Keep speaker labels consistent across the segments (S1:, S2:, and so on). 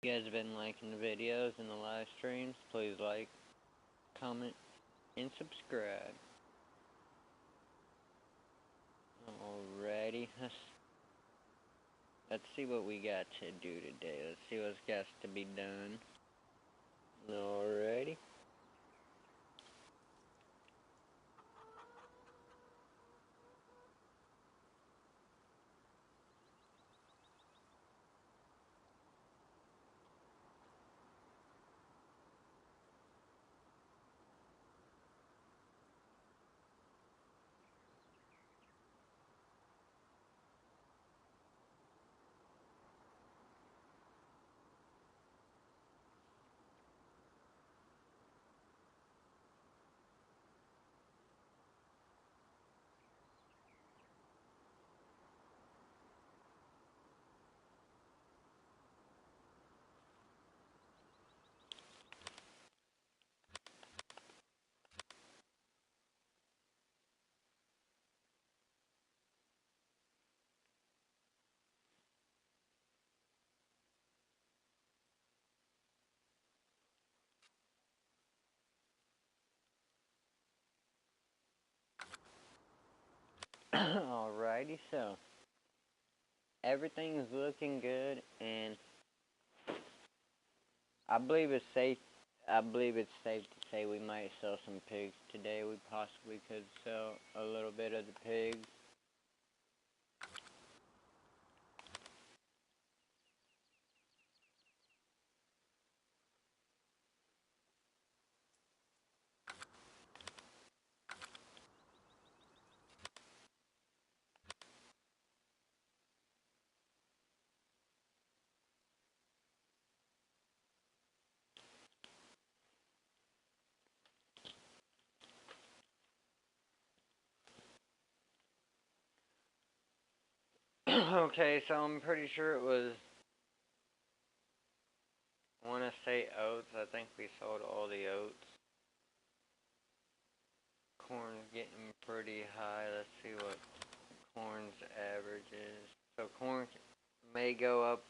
S1: guys have been liking the videos and the live streams, please like, comment, and subscribe. Alrighty, let's see what we got to do today. Let's see what's got to be done. Alrighty. Alrighty, so everything's looking good, and I believe it's safe. I believe it's safe to say we might sell some pigs today. We possibly could sell a little bit of the pigs. Okay, so I'm pretty sure it was, I want to say oats. I think we sold all the oats. Corn's getting pretty high. Let's see what corn's average is. So corn may go up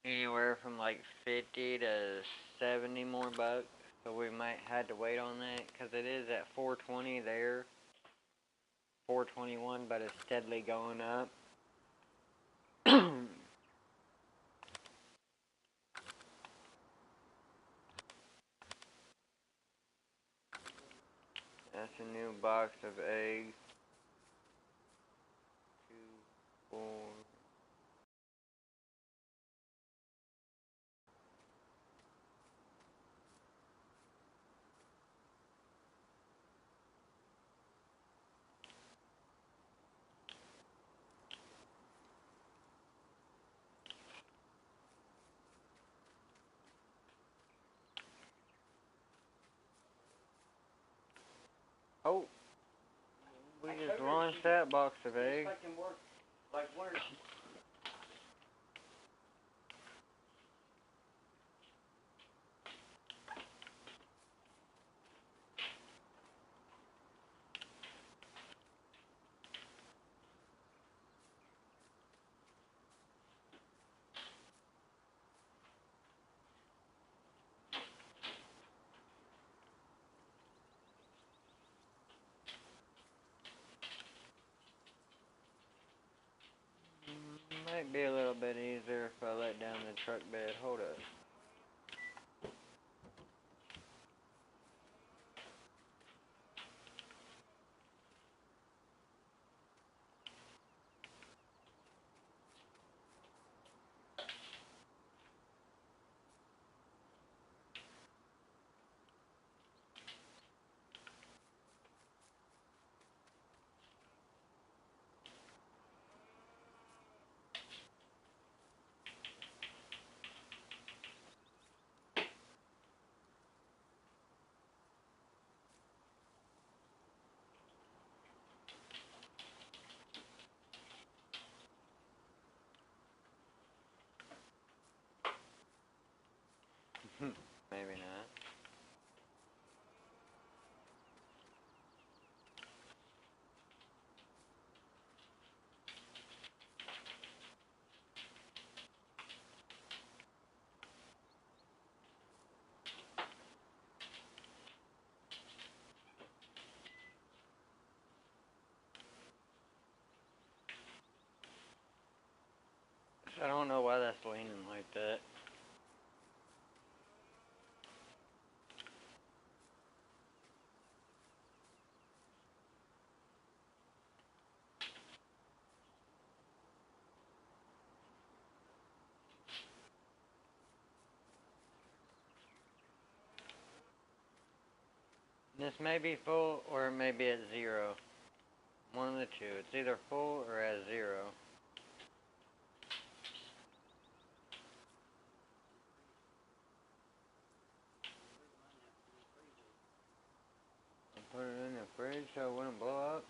S1: anywhere from like 50 to 70 more bucks. So we might have to wait on that because it is at 420 there. 421, but it's steadily going up. That's a new box of eggs. 2, 4. Oh, we just launched that box of eggs. Might be a little bit easier if I let down the truck bed. Hold up. I don't know why that's leaning like that. This may be full or it may be at 0. One of the two. It's either full or at 0. Put it in the fridge so it wouldn't blow up.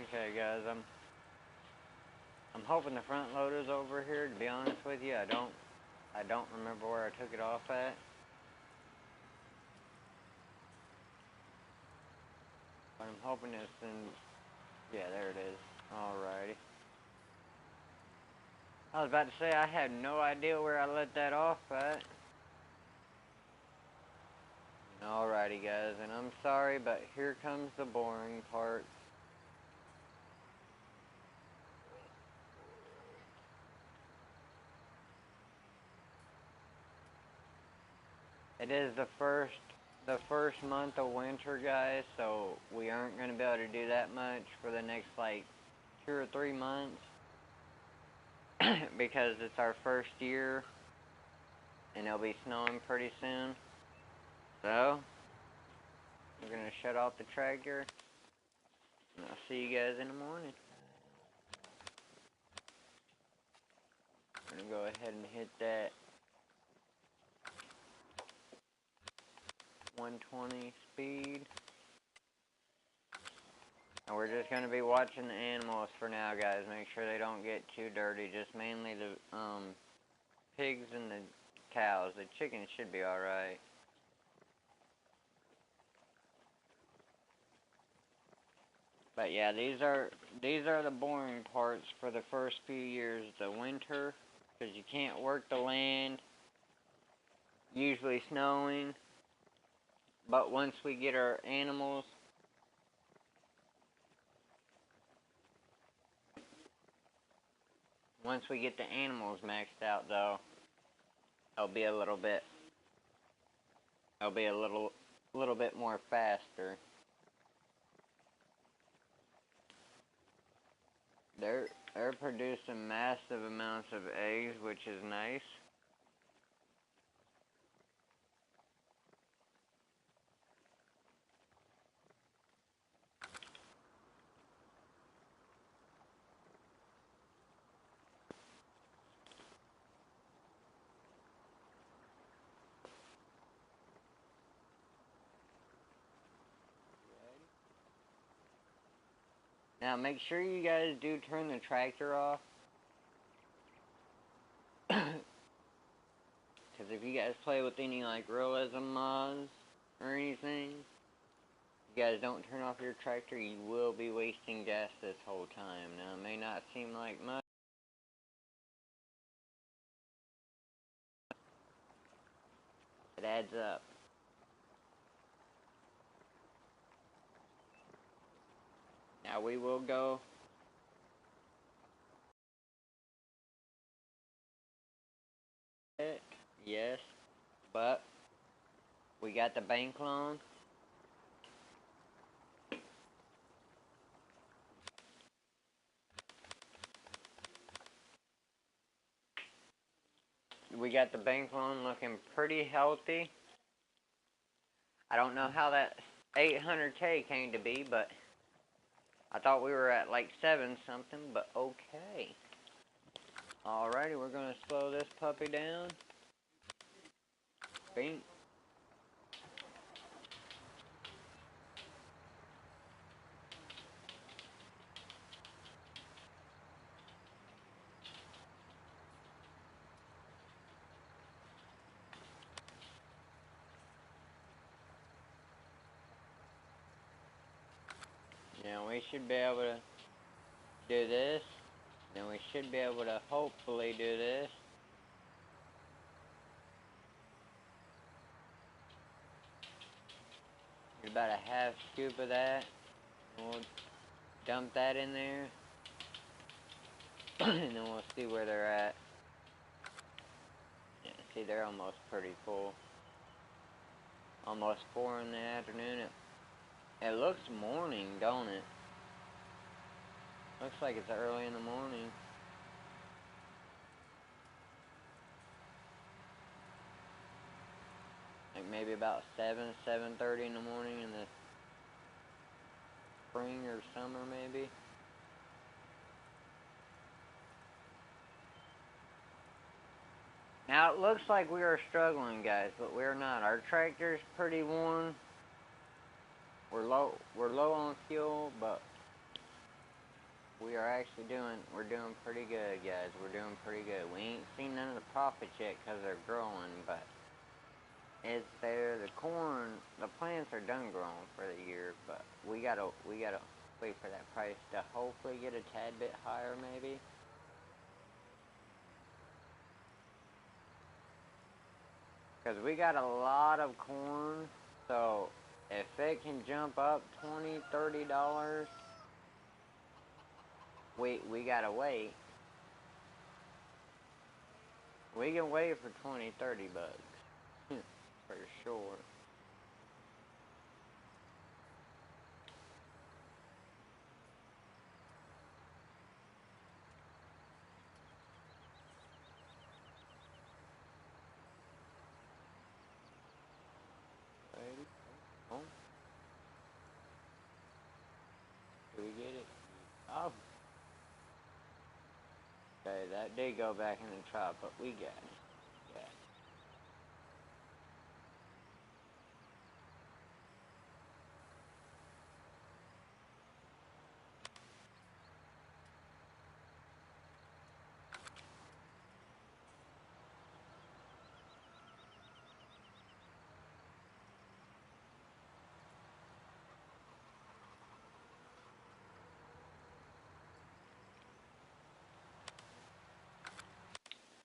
S1: Okay, guys, I'm hoping the front loader's over here. To be honest with you, I don't remember where I took it off at. But I'm hoping it's in. Yeah, there it is. Alrighty. I was about to say I had no idea where I let that off at. Alrighty, guys, and I'm sorry, but here comes the boring part. It is the first month of winter, guys, so we aren't going to be able to do that much for the next, like, 2 or 3 months. Because it's our first year, and it'll be snowing pretty soon. So, we're going to shut off the tractor, and I'll see you guys in the morning. I'm going to go ahead and hit that 120 speed. And we're just going to be watching the animals for now, guys. Make sure they don't get too dirty. Just mainly the pigs and the cows. The chickens should be alright. But yeah, these are the boring parts for the first few years. The winter, because you can't work the land. Usually snowing. But once we get our animals Once we get the animals maxed out, though, it'll be a little bit more faster. They're producing massive amounts of eggs, which is nice. Now make sure you guys do turn the tractor off. Because if you guys play with any like realism mods or anything, if you guys don't turn off your tractor, you will be wasting gas this whole time. Now it may not seem like much. It adds up. Now we will go. Yes, but we got the bank loan. We got the bank loan looking pretty healthy. I don't know how that 800K came to be, but I thought we were at like 7 something, but okay. Alrighty, we're gonna slow this puppy down. Bing. Now we should be able to do this. Then we should be able to hopefully do this. About a half scoop of that. We'll dump that in there. And then we'll see where they're at. Yeah, see, they're almost pretty full. Almost 4 in the afternoon. It looks morning, don't it? Looks like it's early in the morning. Like maybe about 7:30 in the morning in the spring or summer maybe. Now it looks like we are struggling, guys, but we're not. Our tractor's pretty worn. We're low on fuel, but we're doing pretty good, guys. We're doing pretty good. We ain't seen none of the profits yet because they're growing, but it's there. The corn, the plants are done growing for the year, but we gotta wait for that price to hopefully get a tad bit higher, maybe. Because we got a lot of corn, so if it can jump up $20–30, we gotta wait. We can wait for $20–30 for sure. Oh, do we get it? Oh. Okay, that did go back in the trap, but we got it. Yeah.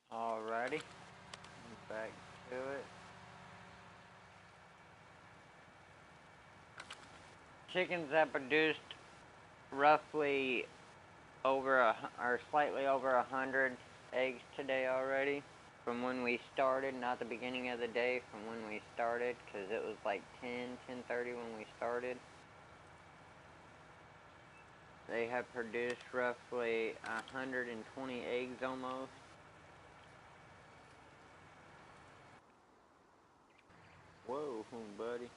S1: Alrighty, back to it. Chickens that produced roughly or slightly over 100 eggs today already. From when we started, not the beginning of the day, from when we started, because it was like 10:30 when we started. They have produced roughly 120 eggs almost. Whoa, buddy.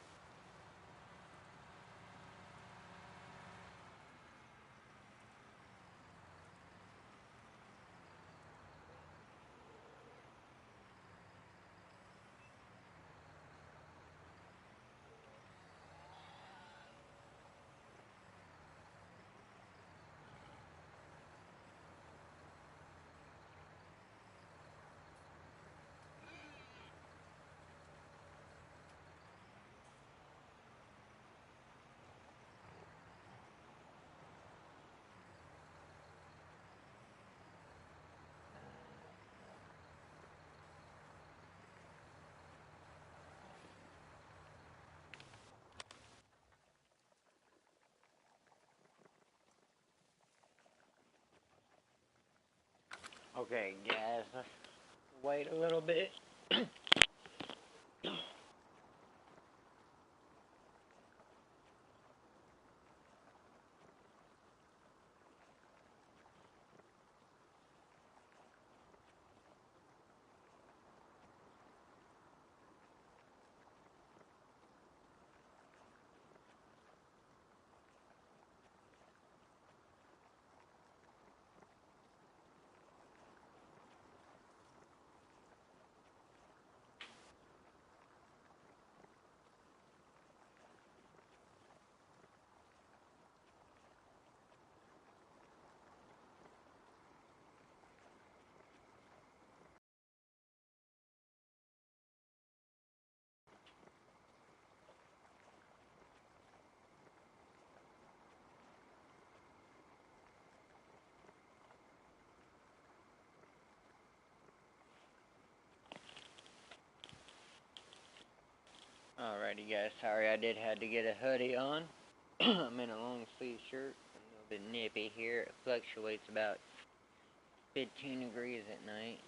S1: Okay, guys, let's wait a little bit. Alrighty, guys, sorry I did have to get a hoodie on. I'm in a long sleeve shirt, a little bit nippy here. It fluctuates about 15 degrees at night.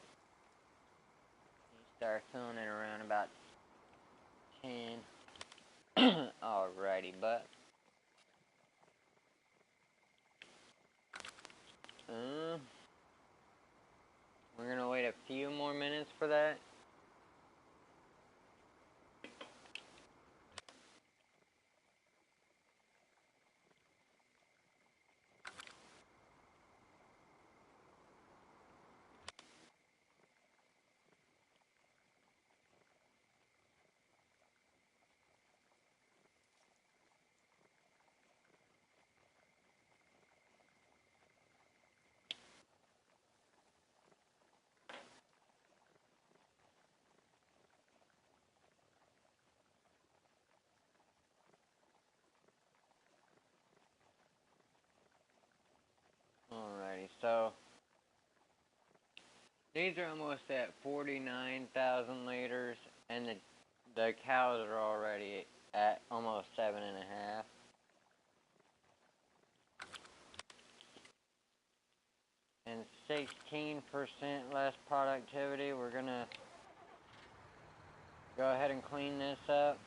S1: You start feeling it around about 10. Alrighty, but we're gonna wait a few more minutes for that. Alrighty, so these are almost at 49,000 liters, and the cows are already at almost 7.5. And 16% less productivity. We're gonna go ahead and clean this up.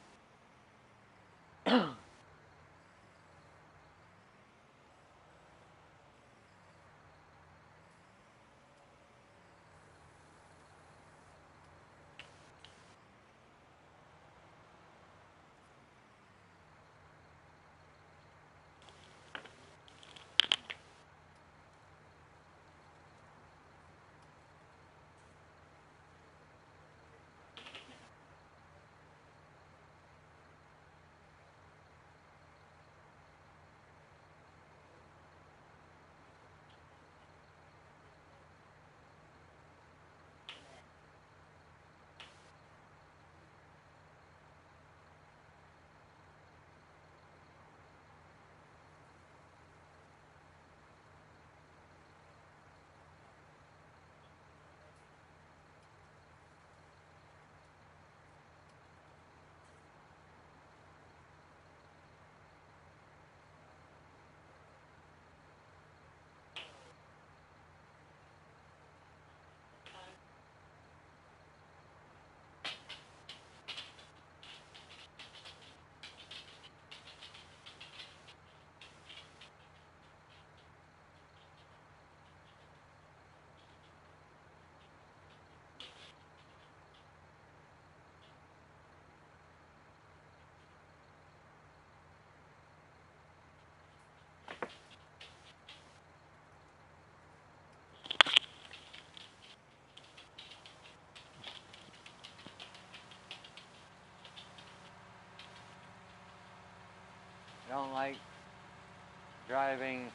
S1: driving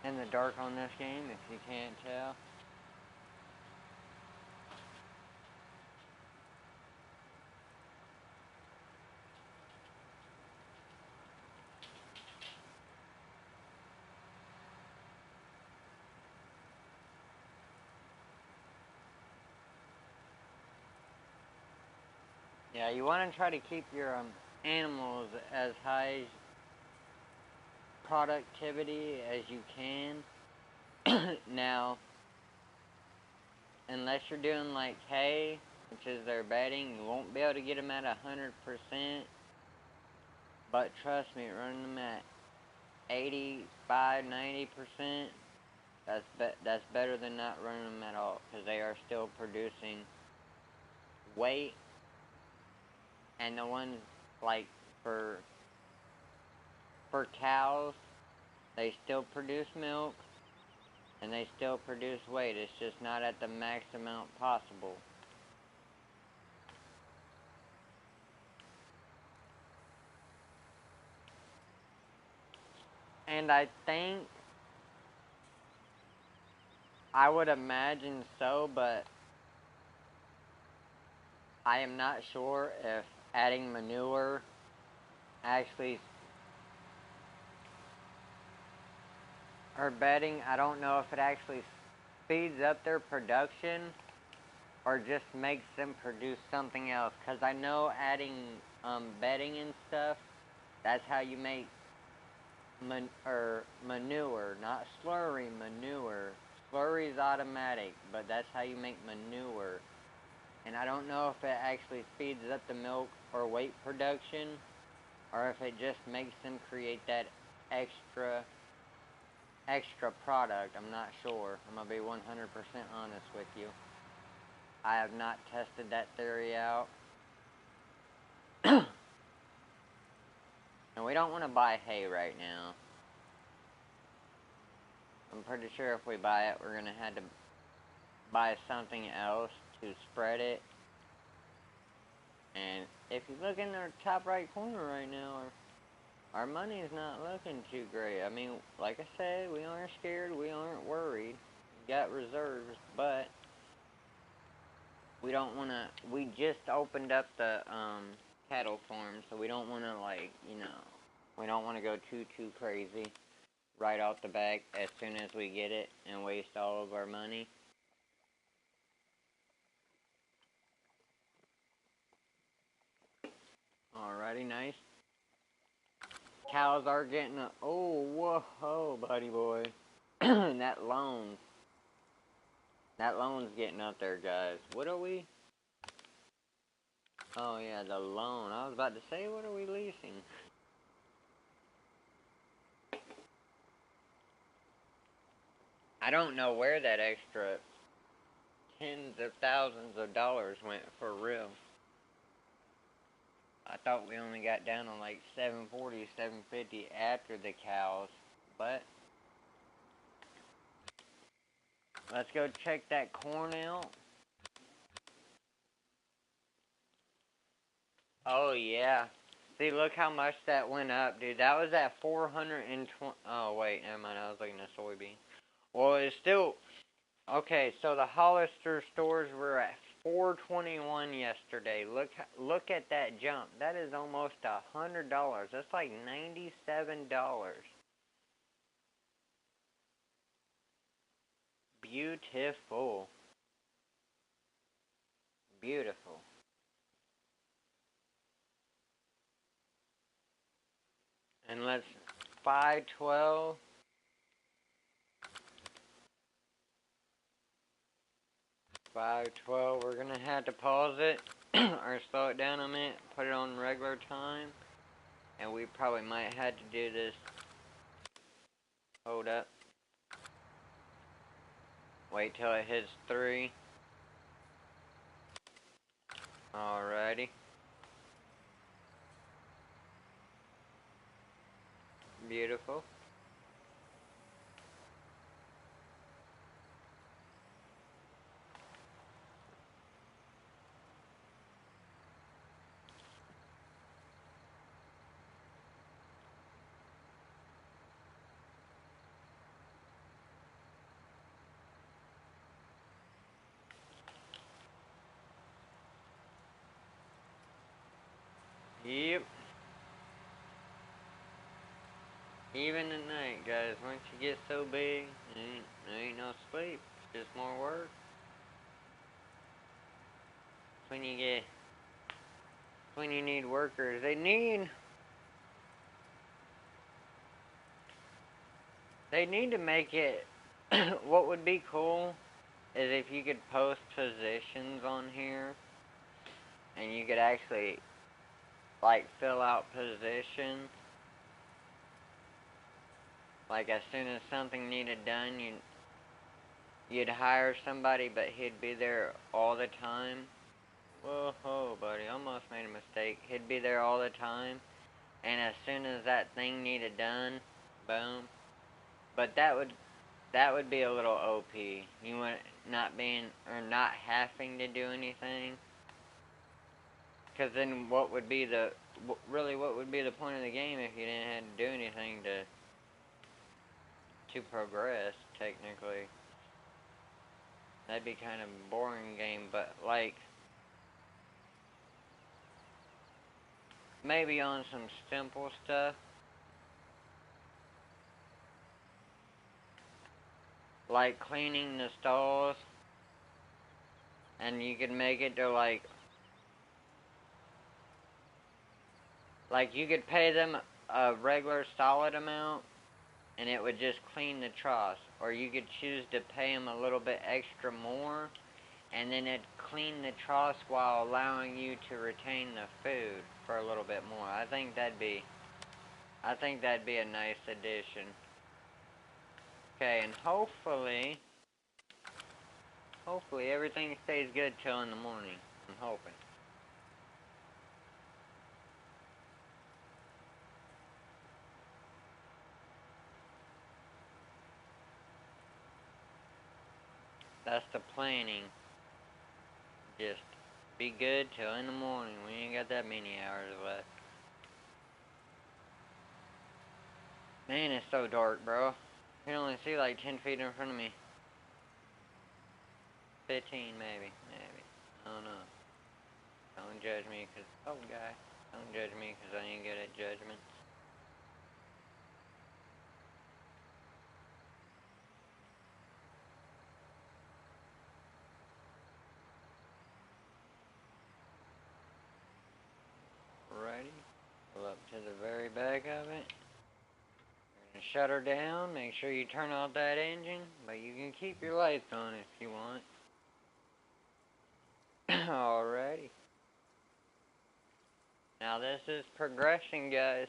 S1: in the dark on this game, if you can't tell. Yeah, you want to try to keep your animals as high productivity as you can. Now, unless you're doing like hay, which is their bedding, you won't be able to get them at 100%. But trust me, running them at 85, 90%, that's better than not running them at all, because they are still producing weight. And the ones like for cows, they still produce milk and they still produce weight. It's just not at the max amount possible. And I think, I would imagine so, but I am not sure if adding manure actually, or bedding, I don't know if it actually speeds up their production or just makes them produce something else. Because I know adding bedding and stuff, that's how you make manure, not slurry, manure. Slurry's automatic, but that's how you make manure. And I don't know if it actually speeds up the milk or weight production, or if it just makes them create that extra product. I'm not sure. I'm going to be 100% honest with you. I have not tested that theory out. And we don't want to buy hay right now. I'm pretty sure if we buy it, we're going to have to buy something else to spread it. And if you look in the top right corner right now, our money is not looking too great. I mean, like I said, we aren't scared, we aren't worried. We got reserves, but we don't want to, we just opened up the cattle farm, so we don't want to, like, you know, we don't want to go too crazy right off the back as soon as we get it and waste all of our money. Alrighty, nice. Cows are getting a, oh, whoa, buddy boy. That loan's getting up there, guys. What are we? Oh yeah, the loan. I was about to say, what are we leasing? I don't know where that extra tens of thousands of dollars went for real. I thought we only got down on like 740, 750 after the cows, but let's go check that corn out. Oh yeah. See, look how much that went up, dude. That was at 420. Oh wait, never mind. I was looking at soybean. Well, it's still okay. So the Hollister stores were at 421 yesterday. Look at that jump. That is almost $100. That's like $97. Beautiful. Beautiful. And let's 512. 512. We're gonna have to pause it or slow it down a minute. Put it on regular time. And we probably might have to do this. Hold up. Wait till it hits 3. Alrighty. Beautiful. Even at night, guys, once you get so big, there ain't no sleep. It's just more work. When you get, when you need workers, they need to make it, what would be cool is if you could post positions on here, and you could actually, like, fill out positions. Like, as soon as something needed done, you'd hire somebody, but he'd be there all the time. Whoa, buddy, almost made a mistake. He'd be there all the time, and as soon as that thing needed done, boom. But that would be a little OP. You want not being or not having to do anything. Because then what would be the point of the game if you didn't have to do anything to progress, technically? That'd be kind of a boring game, but like maybe on some simple stuff. Like cleaning the stalls, and you could make it to like you could pay them a regular solid amount, and it would just clean the troughs. Or you could choose to pay them a little bit extra more, and then it'd clean the troughs while allowing you to retain the food for a little bit more. I think that'd be a nice addition. Okay, and hopefully everything stays good till in the morning. I'm hoping. That's the planning. Just be good till in the morning. We ain't got that many hours left. Man, it's so dark, bro. You can only see like 10 feet in front of me. 15, maybe. I don't know. Don't judge me, cause, oh, guy. Don't judge me, cause I ain't good at judgment. Righty. Go up to the very back of it. You're gonna shut her down. Make sure you turn off that engine, but you can keep your lights on if you want. Alrighty. Now this is progression, guys.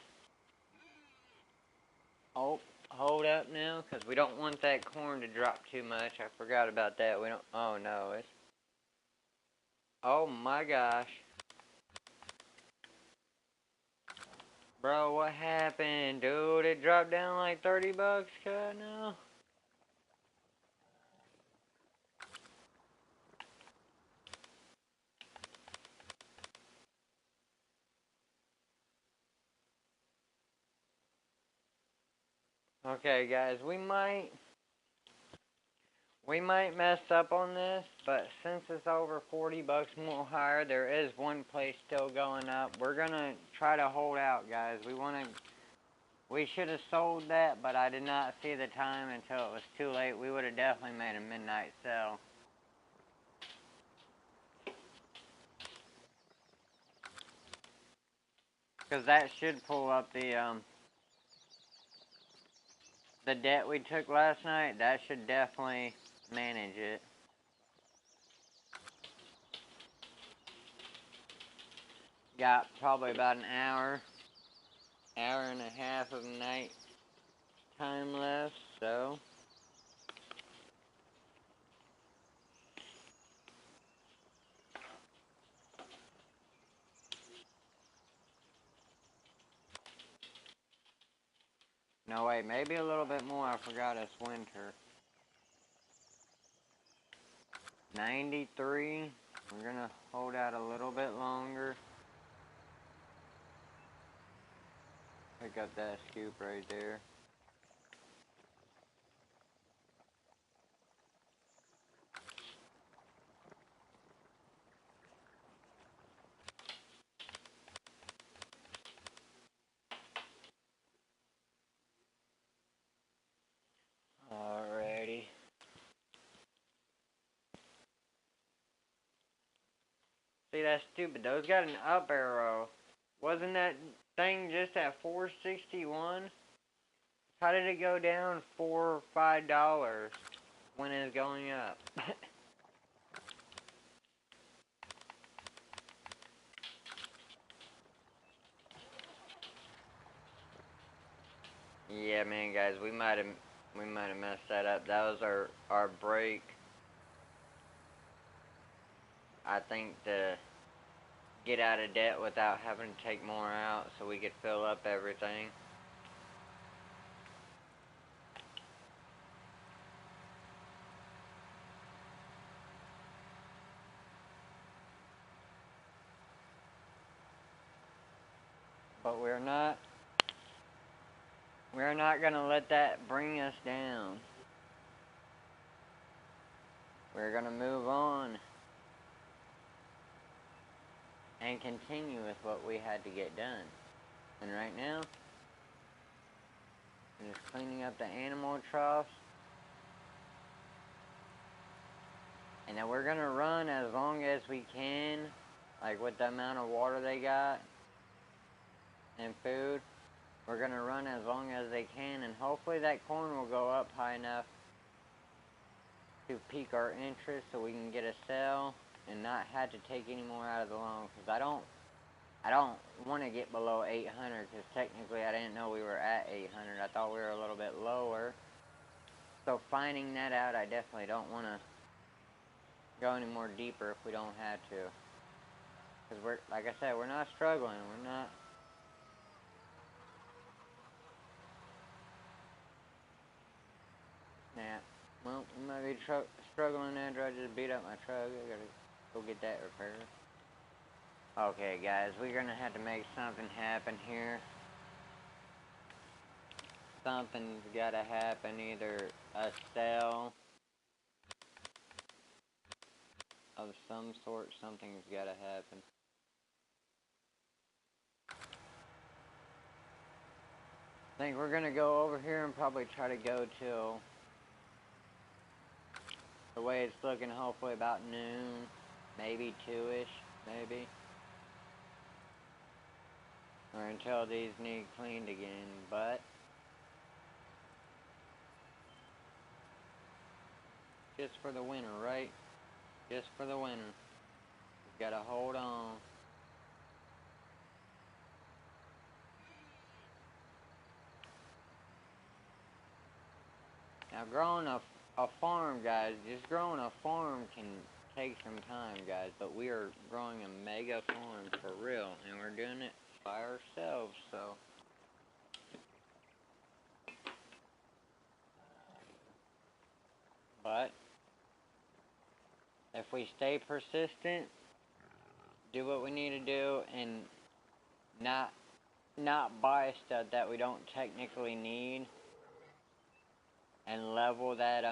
S1: Oh, hold up now, because we don't want that corn to drop too much. I forgot about that. We don't, oh no, it's, oh my gosh. Bro, what happened? Dude, it dropped down like 30 bucks, cut now. Okay, guys, we might mess up on this, but since it's over 40 bucks more higher, there is one place still going up. We're gonna try to hold out, guys. We should have sold that, but I did not see the time until it was too late. We would have definitely made a midnight sell. Because that should pull up the debt we took last night. That should definitely manage it. Got probably about an hour and a half of night time left, so no, wait, maybe a little bit more. I forgot it's winter. 93. We're gonna hold out a little bit longer. Pick up that scoop right there. See, that's stupid. Those got an up arrow. Wasn't that thing just at $4.61? How did it go down $4 or $5 when it's going up? Yeah, man, guys, we might have messed that up. That was our break. I think to get out of debt without having to take more out, so we could fill up everything. But we're not gonna let that bring us down. We're gonna move on and continue with what we had to get done. And right now, I'm just cleaning up the animal troughs. And then we're gonna run as long as we can, like with the amount of water they got and food. We're gonna run as long as they can, and hopefully that corn will go up high enough to pique our interest so we can get a sale and not have to take any more out of the loan. Because I don't want to get below 800, because technically I didn't know we were at 800. I thought we were a little bit lower. So finding that out, I definitely don't want to go any more deeper if we don't have to. Because we're, like I said, we're not struggling. We're not. Yeah. Well, we might be struggling after I just beat up my truck. I gotta go get that repaired. Okay, guys, we're gonna have to make something happen here. Something's gotta happen. Either a sale of some sort, something's gotta happen. I think we're gonna go over here and probably try to go till, the way it's looking, hopefully about noon, maybe 2-ish, maybe. Or until these need cleaned again, but just for the winter, right? Just for the winter. We've gotta hold on. Now, growing a farm, guys, just growing a farm can take some time, guys, but we are growing a mega farm for real, and we're doing it by ourselves, so. But if we stay persistent, do what we need to do, and not buy stuff that we don't technically need, and level that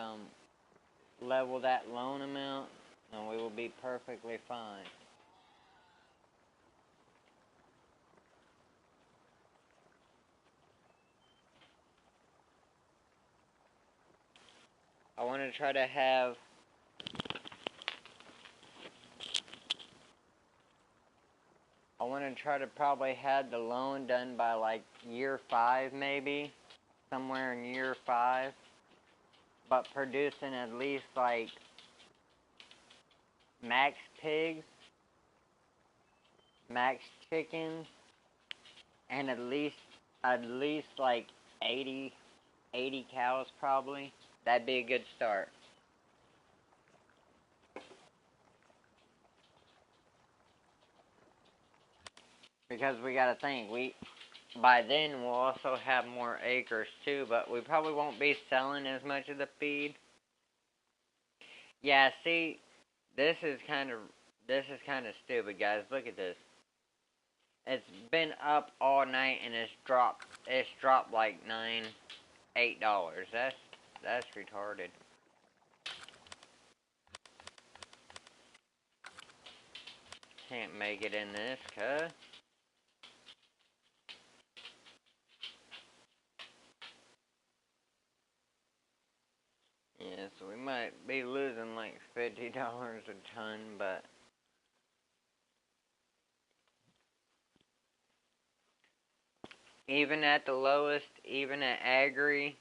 S1: loan amount, and we will be perfectly fine. I want to try to have probably have the loan done by like year 5, maybe somewhere in year 5, but producing at least like max pigs, max chickens, and at least like 80 cows probably. That'd be a good start. Because we gotta think, by then we'll also have more acres too, but we probably won't be selling as much of the feed. Yeah, see, this is kind of stupid, guys. Look at this. It's been up all night and it's dropped like $8. That's retarded. Can't make it in this, cuh. Yeah, so we might be losing like $50 a ton, but even at the lowest, even at Agri,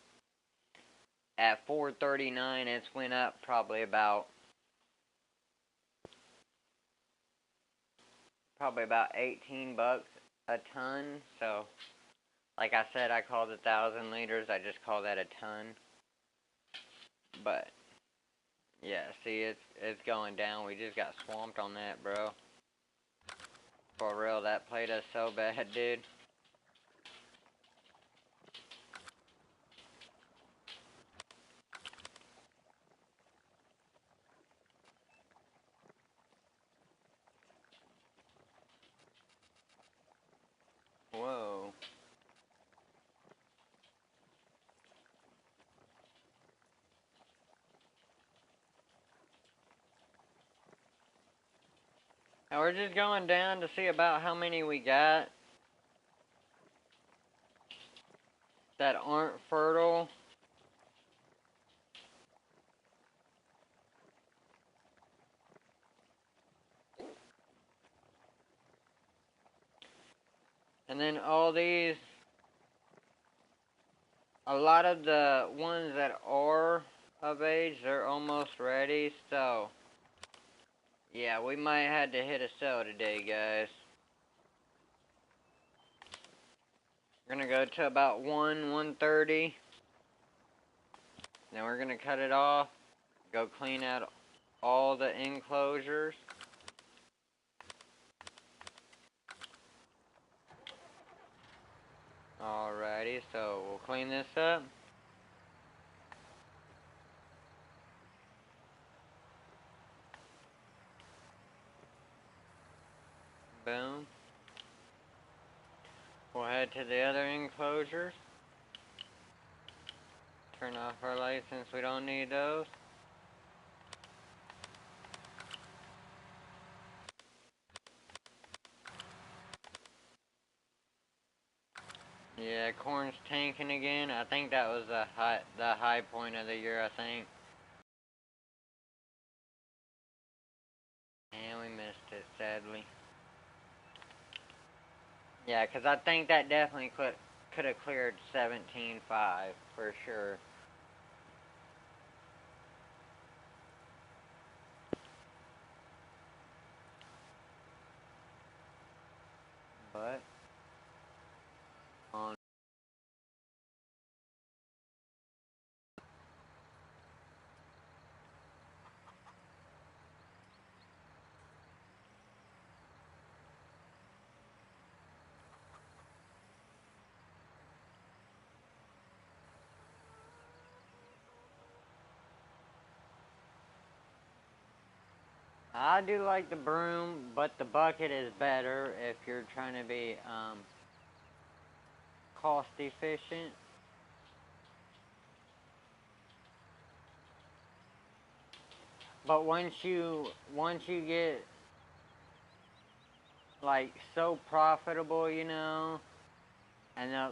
S1: at 439, it's went up probably about 18 bucks a ton. So, like I said, I called 1,000 liters. I just call that a ton. But yeah, see, it's going down. We just got swamped on that, bro. For real, that played us so bad, dude. Whoa. Now we're just going down to see about how many we got that aren't fertile. And then all these, a lot of the ones that are of age, they're almost ready. So, yeah, we might have to hit a sell today, guys. We're going to go to about 130. Then we're going to cut it off. Go clean out all the enclosures. Alrighty, so we'll clean this up. Boom. We'll head to the other enclosures. Turn off our lights since we don't need those. Yeah, corn's tanking again. I think that was the high point of the year, I think. And we missed it, sadly. Yeah, because I think that definitely could have cleared 17.5 for sure. But on I do like the broom, but the bucket is better if you're trying to be cost efficient. But once you get like so profitable, you know, and the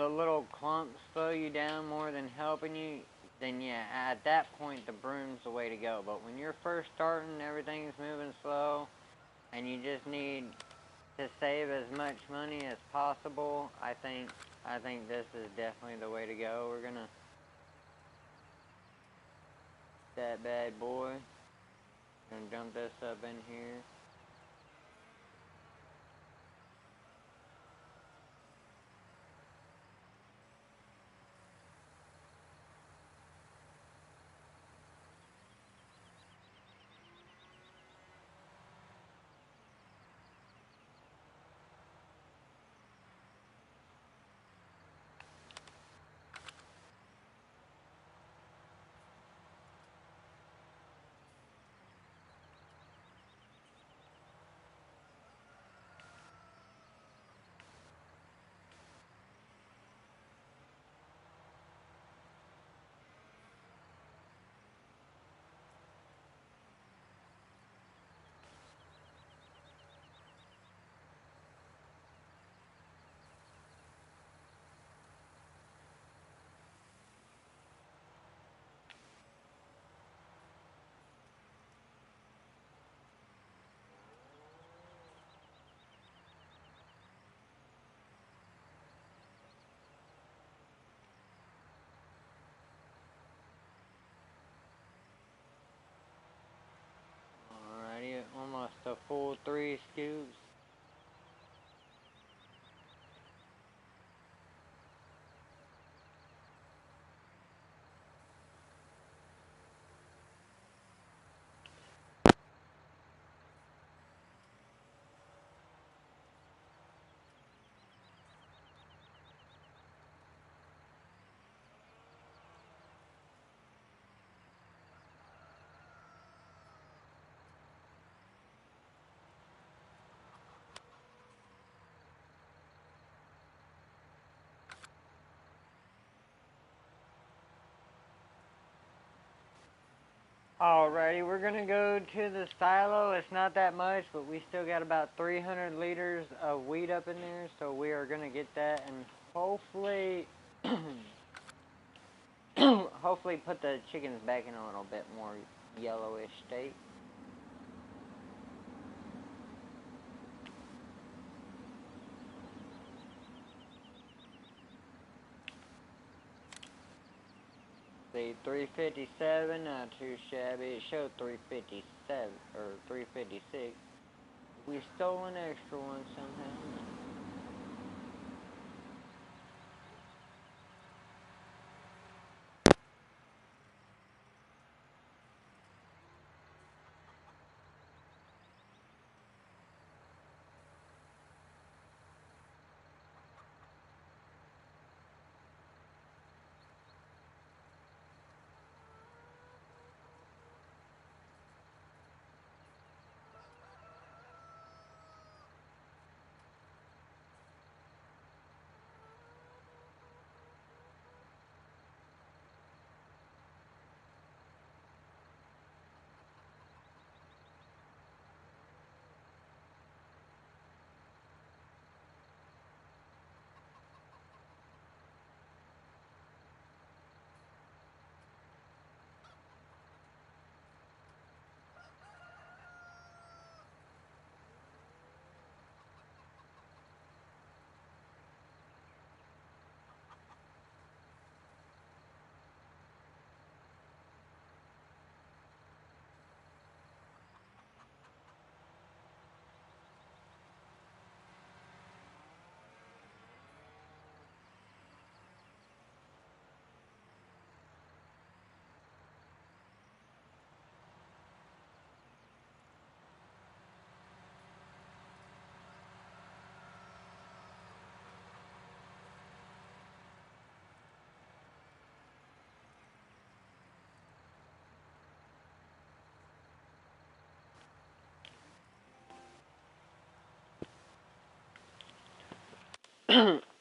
S1: little clumps slow you down more than helping you, then yeah, at that point the broom's the way to go. But when you're first starting, everything's moving slow, and you just need to save as much money as possible, I think this is definitely the way to go. We're gonna that bad boy. Gonna dump this up in here. full 3 scoops. Alrighty, we're gonna go to the silo. It's not that much, but we still got about 300 liters of wheat up in there, so we are gonna get that and hopefully, hopefully put the chickens back in a little bit more yellowish state. See, 357, not too shabby. It showed 357 or 356. We stole an extra one somehow.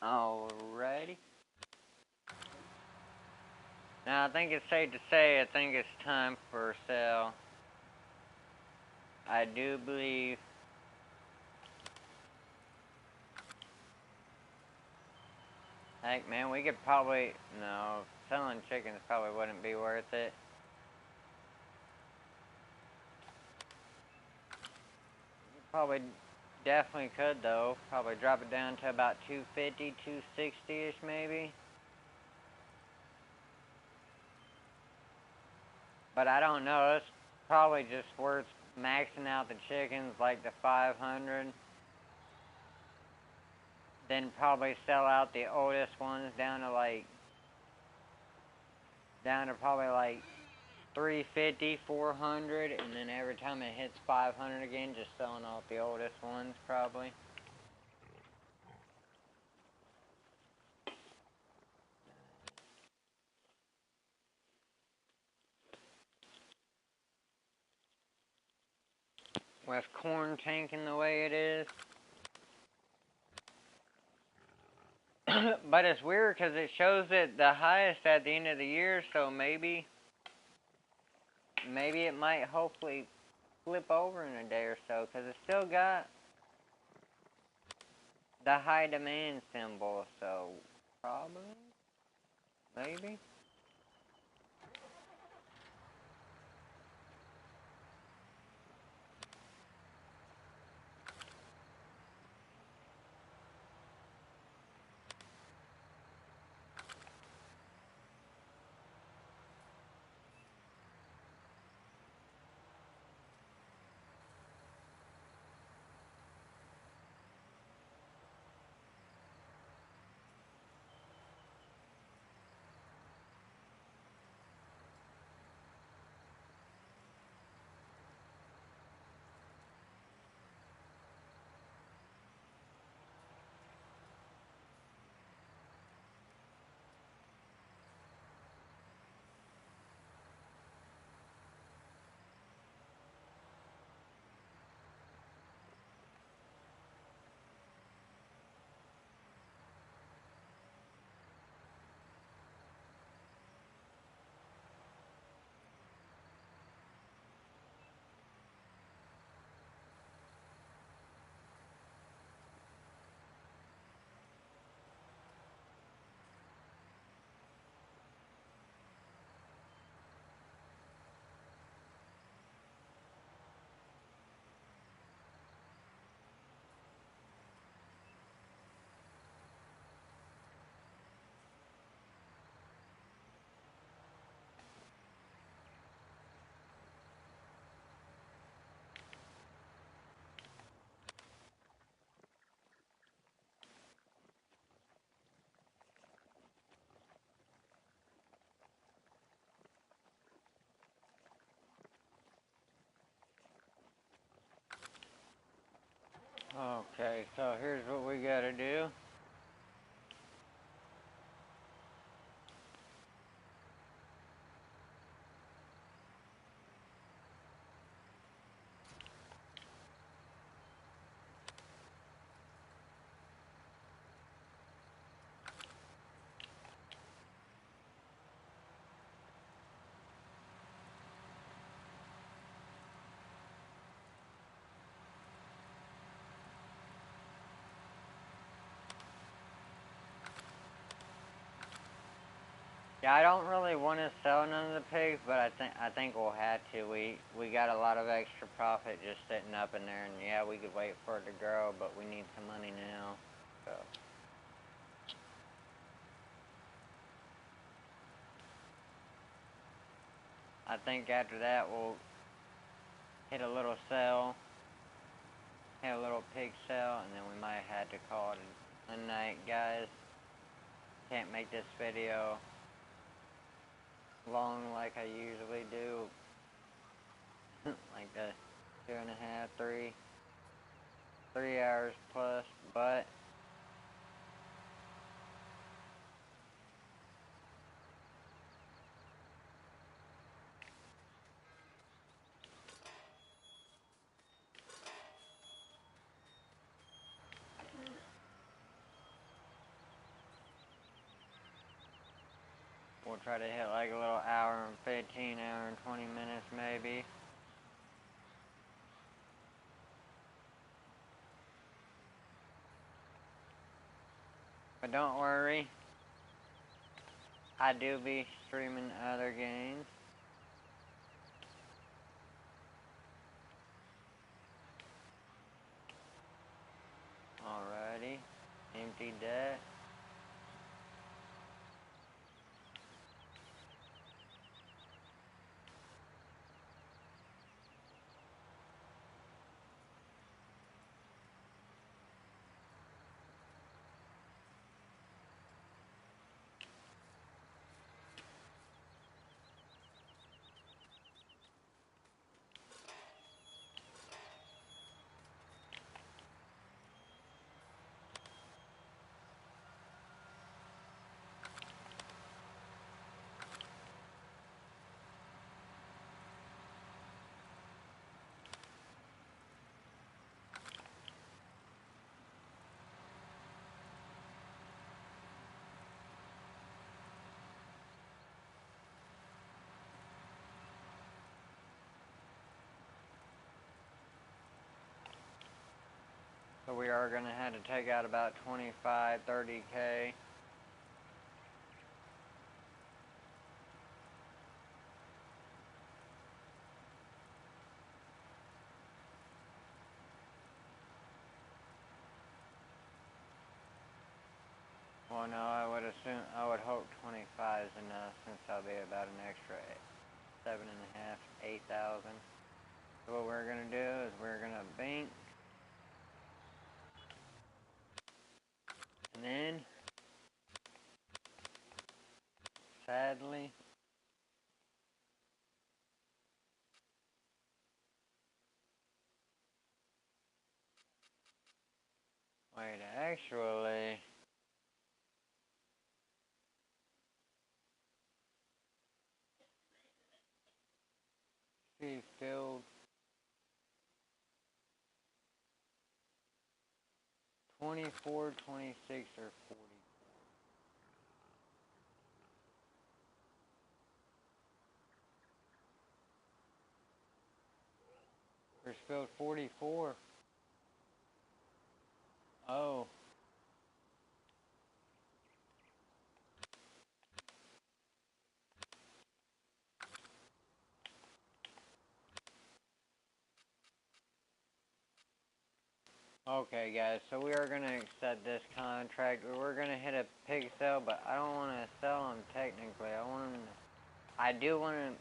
S1: Alrighty. Now I think it's safe to say I think it's time for sale. I do believe heck man, we could probably no, selling chickens probably wouldn't be worth it. Probably definitely could though. Probably drop it down to about 250, 260-ish maybe. But I don't know, it's probably just worth maxing out the chickens like the 500. Then probably sell out the oldest ones down to probably like 350, 400, and then every time it hits 500 again, just selling off the oldest ones probably. With corn tanking the way it is. But it's weird because it shows it the highest at the end of the year, so maybe it might hopefully flip over in a day or so, because it's still got the high demand symbol, so probably, maybe. Okay, so here's what we gotta do. Yeah, I don't really want to sell none of the pigs, but I think we'll have to. We got a lot of extra profit just sitting up in there, and yeah, we could wait for it to grow, but we need some money now. So I think after that we'll hit a little sale, hit a little pig sale, and then we might have to call it a night, guys. Can't make this video long like I usually do. Like the 2.5, 3 hours plus, but we'll try to hit like a little hour and 15, hour and 20 minutes maybe. But don't worry, I do be streaming other games. Alrighty, empty that. So we are going to have to take out about 25, 30K. Well, no, I would hope 25 is enough, since I'll be about an extra 7.5, 8,000. So what we're gonna do is we're gonna bank, and then, sadly, wait, actually, she filled 24, 26, or 40. There's filled 44. Oh. Okay, guys, so we are going to accept this contract. We're going to hit a pig sale, but I don't want to sell them technically. I do want them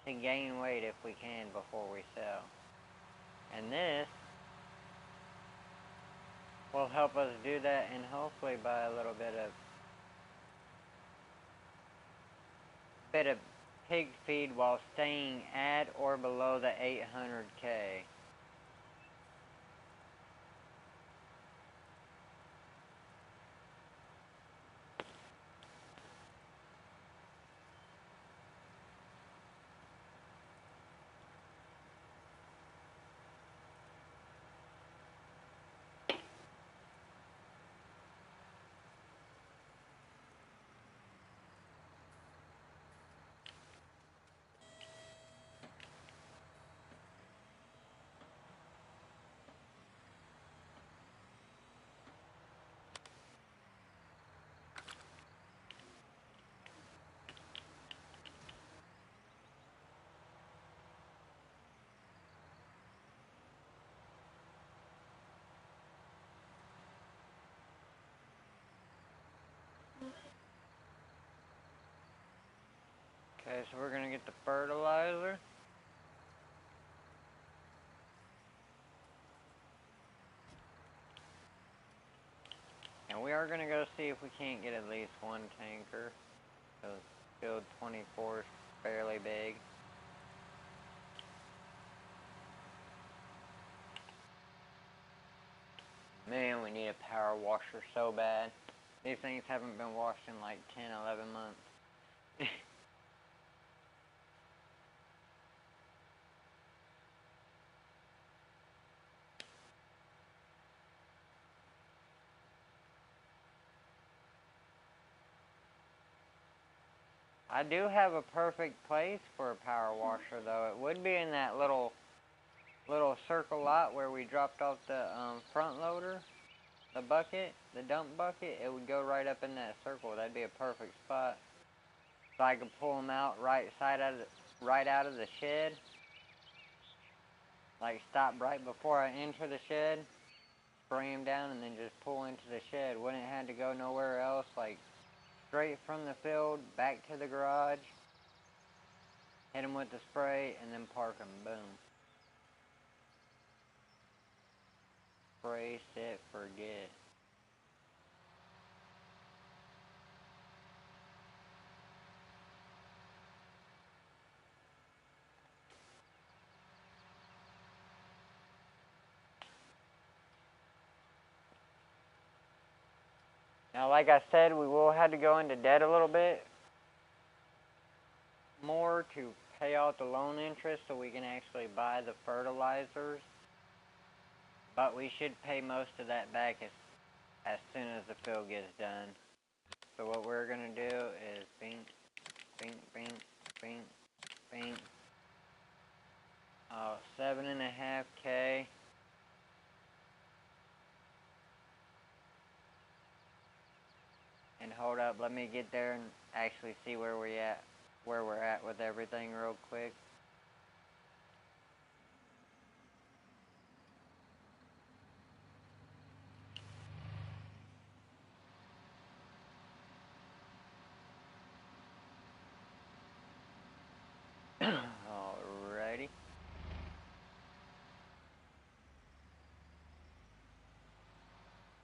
S1: to gain weight if we can before we sell. And this will help us do that, and hopefully buy a little bit of pig feed while staying at or below the 800K. Okay, so we're gonna get the fertilizer. And we are gonna go see if we can't get at least one tanker. So field 24 is fairly big. Man, we need a power washer so bad. These things haven't been washed in like 10, 11 months. I do have a perfect place for a power washer though. It would be in that little circle lot where we dropped off the front loader, the bucket, the dump bucket. It would go right up in that circle. That'd be a perfect spot. So I could pull them out right out of the shed. Like stop right before I enter the shed, spray them down, and then just pull into the shed. Wouldn't have to go nowhere else. Like straight from the field back to the garage. Hit them with the spray and then park them. Boom. Spray, set, forget. Now, like I said, we will have to go into debt a little bit more to pay out the loan interest so we can actually buy the fertilizers. But we should pay most of that back as soon as the field gets done. So what we're going to do is bink, bink, bink, bink, bink. 7.5K. And hold up, let me get there and actually see where we're at with everything real quick. Alrighty.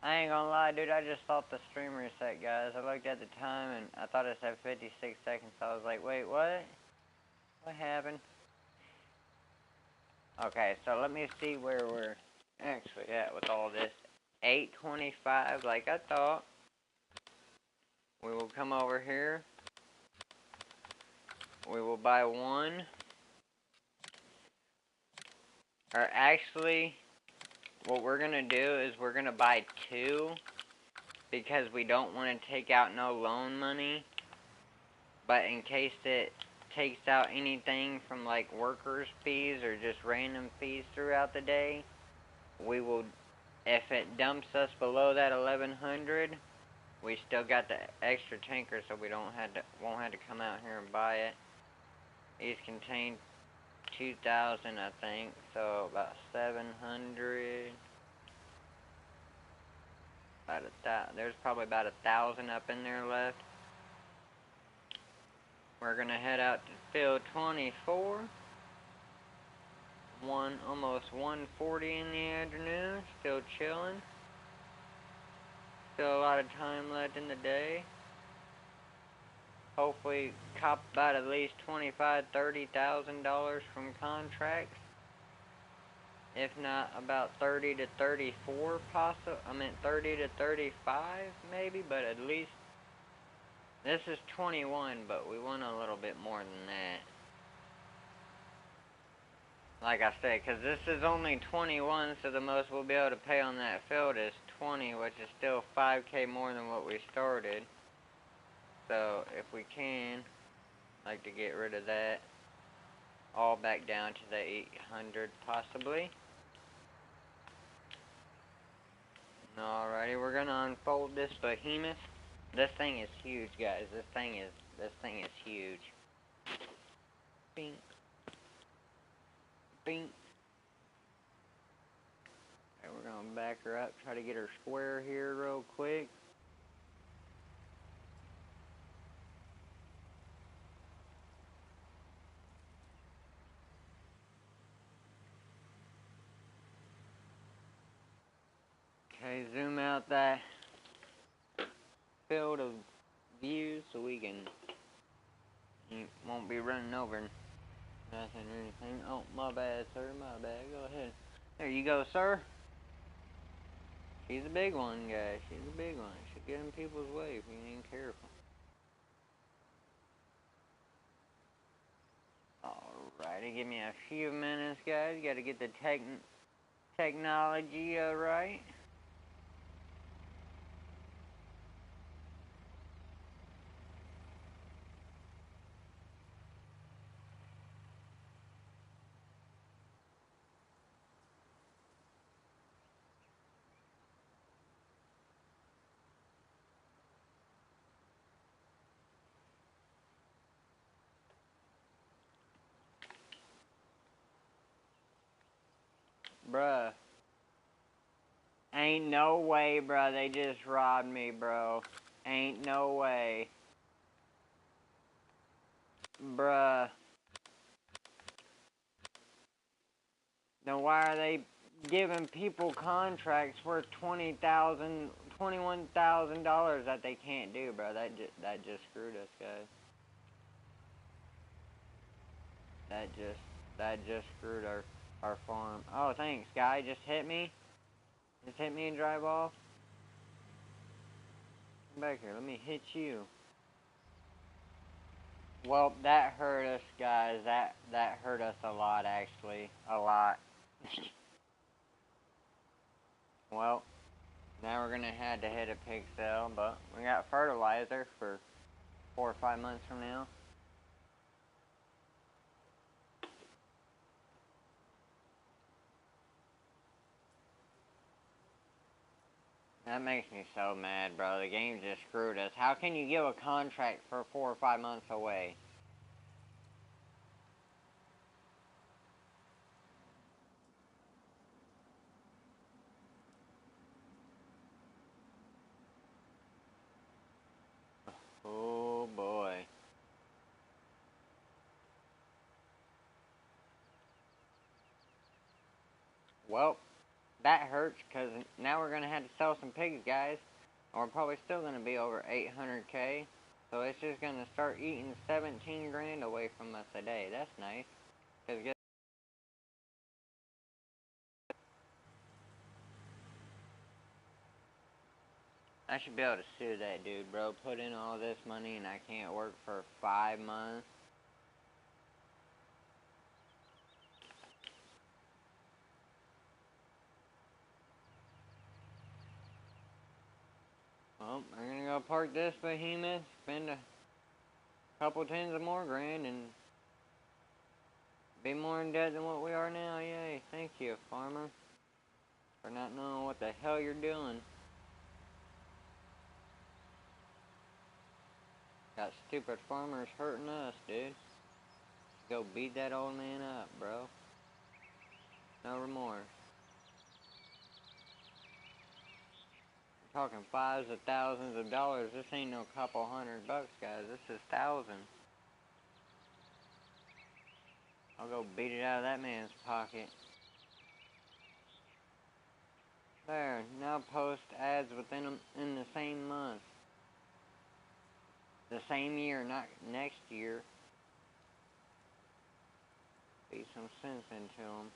S1: I ain't gonna lie, dude, I just thought the stream reset, guys. I looked at the time and I thought it said 56 seconds. So I was like, wait, what? What happened? Okay, so let me see where we're actually at with all this. 8:25, like I thought. We will come over here. We will buy one. Or actually, what we're gonna do is we're gonna buy two. Because we don't want to take out no loan money. But in case it takes out anything from like workers' fees or just random fees throughout the day, we will, if it dumps us below that 1100, we still got the extra tanker, so we won't have to come out here and buy it. These contain 2,000, I think, so about 700. There's probably about 1,000 up in there left. We're gonna head out to field 24. Almost 1:40 in the afternoon. Still chilling. Still a lot of time left in the day. Hopefully, cop about at least $25,000-$30,000 from contracts. If not, about 30 to 34 possible. 30 to 35 maybe, but at least. This is 21, but we want a little bit more than that. Like I said, because this is only 21, so the most we'll be able to pay on that field is 20, which is still 5K more than what we started. So, if we can, like to get rid of that, all back down to the 800 possibly. Alrighty, we're gonna unfold this behemoth. This thing is huge, guys. This thing is huge. Bing. Bing. Okay, we're gonna back her up, try to get her square here real quick. Okay, zoom out that field of view so we can, you won't be running over nothing or anything. Oh, my bad, sir, my bad. Go ahead. There you go, sir. She's a big one, guys. She's a big one. She'll get in people's way if you ain't careful. Alrighty, give me a few minutes, guys. Gotta get the technology right. Bruh. Ain't no way, bruh. They just robbed me, bro. Ain't no way. Bruh. Then why are they giving people contracts worth $21,000 that they can't do, bro? That just screwed us, guys. That just screwed our farm. Oh, thanks, guy. Just hit me. Just hit me and drive off. Come back here. Let me hit you. Well, that hurt us, guys. That hurt us a lot, actually. A lot. Well, now we're gonna have to hit a pig sale, but we got fertilizer for 4 or 5 months from now. That makes me so mad, bro. The game just screwed us. How can you give a contract for 4 or 5 months away? Oh boy. Well, that hurts because now we're gonna have to sell some pigs, guys. And we're probably still gonna be over 800K. So it's just gonna start eating 17 grand away from us a day. That's nice. Cause I should be able to sue that dude, bro. Put in all this money and I can't work for 5 months. Well, I'm gonna go park this behemoth, spend a couple tens of more grand, and be more in debt than what we are now. Yay. Thank you, farmer, for not knowing what the hell you're doing. Got stupid farmers hurting us, dude. Go beat that old man up, bro. No remorse. We're talking fives of thousands of dollars. This ain't no couple $100, guys. This is thousands. I'll go beat it out of that man's pocket. There, now post ads within in the same month. The same year, not next year. Beat some sense into them.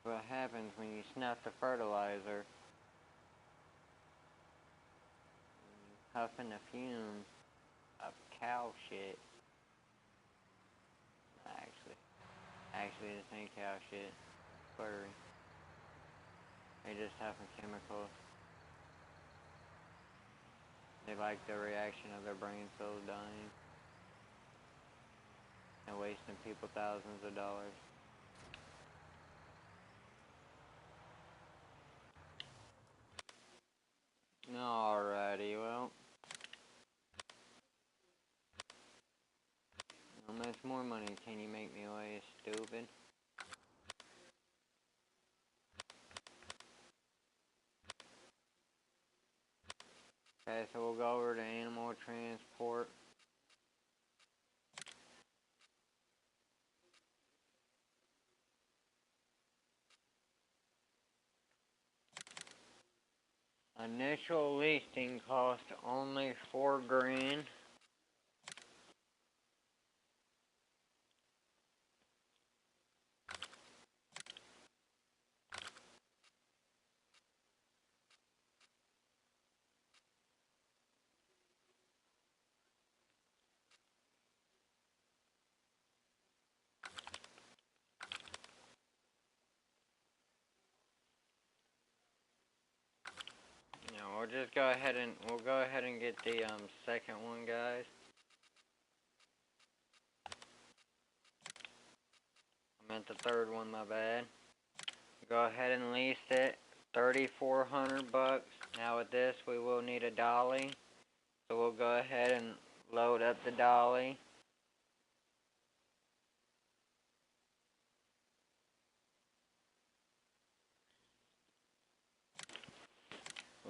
S1: What happens when you snuff the fertilizer? Huffing the fumes of cow shit. Actually, this ain't cow shit. Furry. They just huffing chemicals. They like the reaction of their brain cells dying and wasting people thousands of dollars. Alrighty, well. How much more money can you make me away, stupid? Okay, so normal transport. Initial leasing cost only $4 grand. Yeah, we'll just go ahead and get the second one, guys. I meant the third one, my bad. Go ahead and lease it, $3,400. Now with this, we will need a dolly, so we'll go ahead and load up the dolly.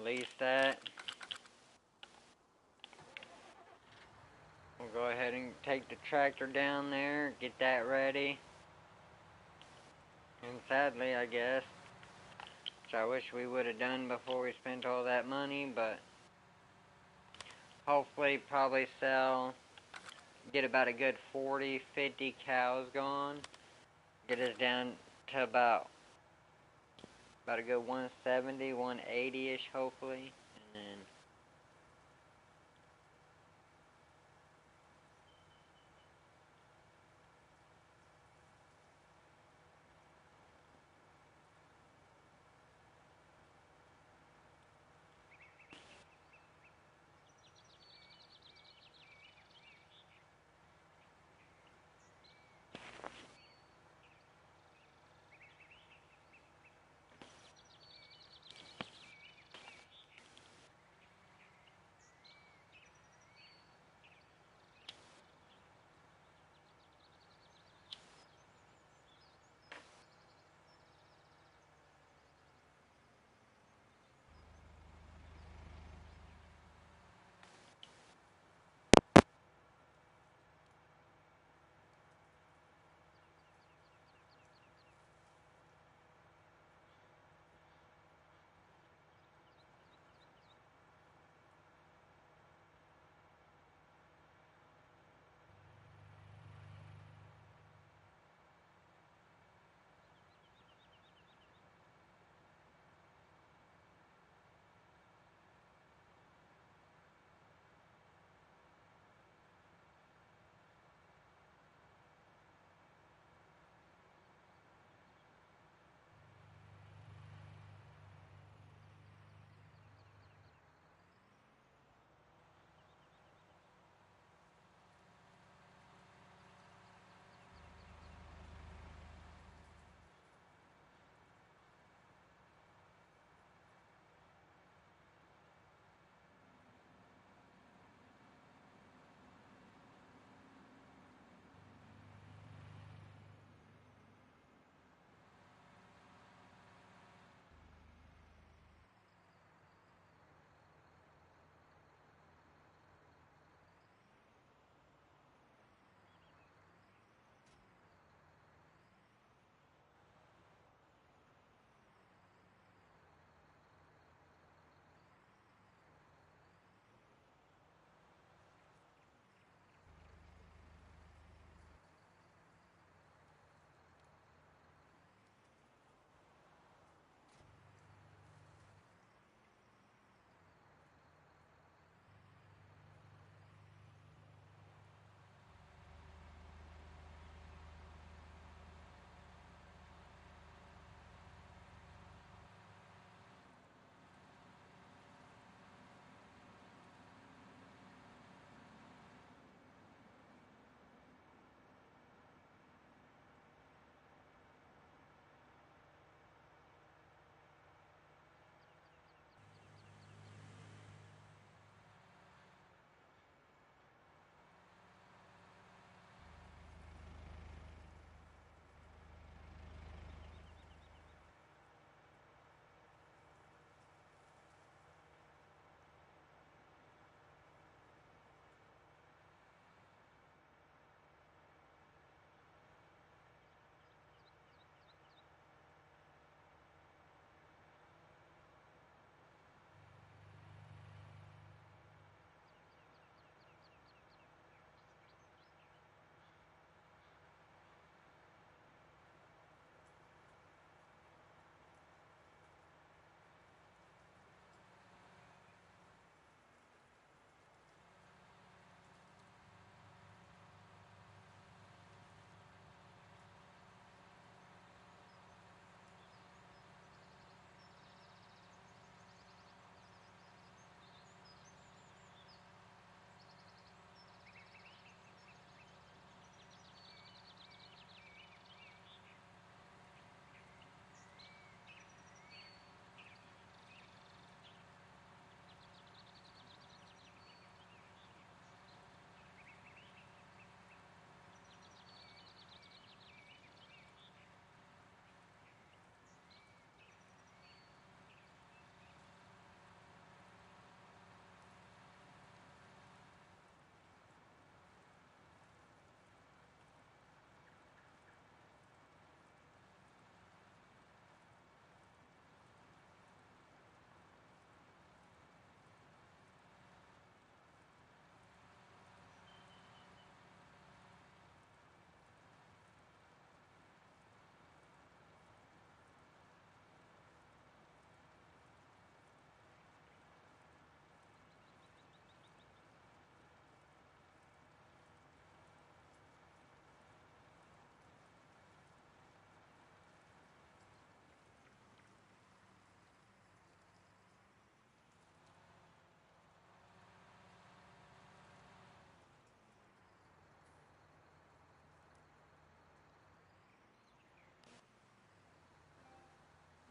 S1: Lease that. We'll go ahead and take the tractor down there, get that ready. And sadly, I guess, which I wish we would have done before we spent all that money, but hopefully probably get about a good 40, 50 cows gone. Get us down to about a good 170, 180-ish, hopefully. And then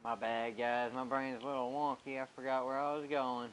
S1: My bad, guys. My brain's a little wonky. I forgot where I was going.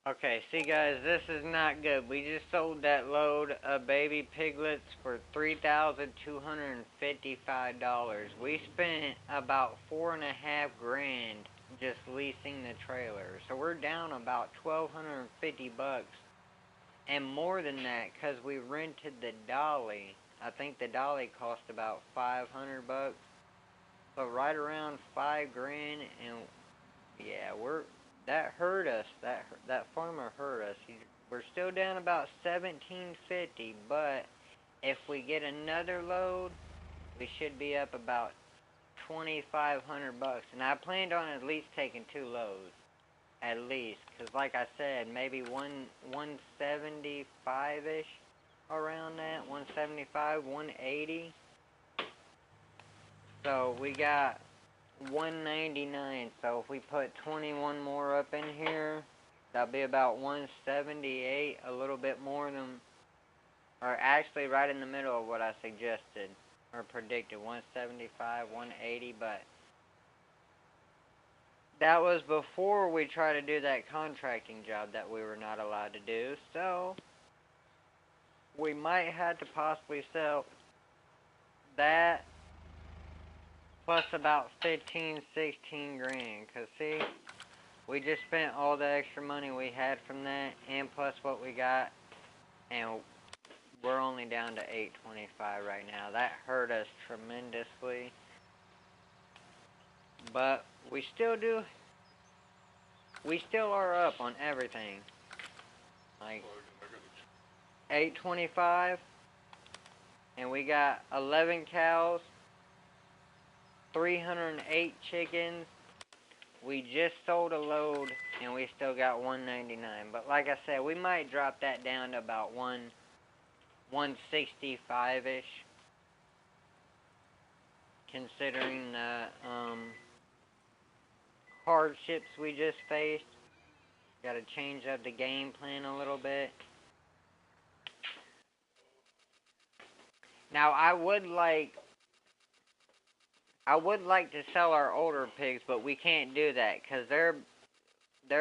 S1: Okay, see guys, this is not good. We just sold that load of baby piglets for $3,255. We spent about $4.5 grand just leasing the trailer. So we're down about $1,250. And more than that, because we rented the dolly. I think the dolly cost about $500. So right around 5 grand, and yeah, that hurt us. That farmer hurt us. We're still down about 1750, but if we get another load, we should be up about 2,500 bucks. And I planned on at least taking 2 loads, at least, because like I said, maybe 175 ish, around that, 175, 180. So we got 199. So if we put 21 more up in here, that'll be about 178, a little bit more than, or actually right in the middle of what I suggested or predicted, 175, 180. But that was before we tried to do that contracting job that we were not allowed to do. So we might have to possibly sell that plus about 15, 16 grand. Because see, we just spent all the extra money we had from that, and plus what we got, and we're only down to 825 right now. That hurt us tremendously. But we still are up on everything. Like 825, and we got 11 cows, 308 chickens. We just sold a load, and we still got 199. But like I said, we might drop that down to about 165-ish, considering the hardships we just faced. Got to change up the game plan a little bit. Now, I would like to sell our older pigs, but we can't do that because they're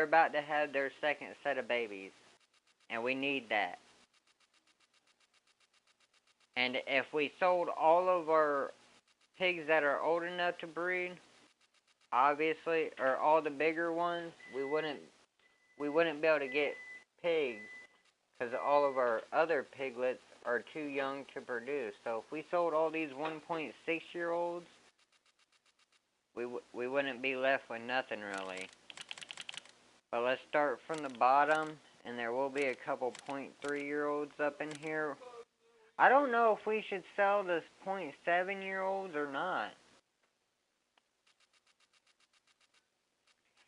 S1: about to have their second set of babies, and we need that. And if we sold all of our pigs that are old enough to breed, obviously, or all the bigger ones, we wouldn't be able to get pigs because all of our other piglets are too young to produce. So if we sold all these 1.6-year-olds, we wouldn't be left with nothing really. But let's start from the bottom, and there will be a couple 0.3-year-olds up in here. I don't know if we should sell this 0.7-year-olds or not.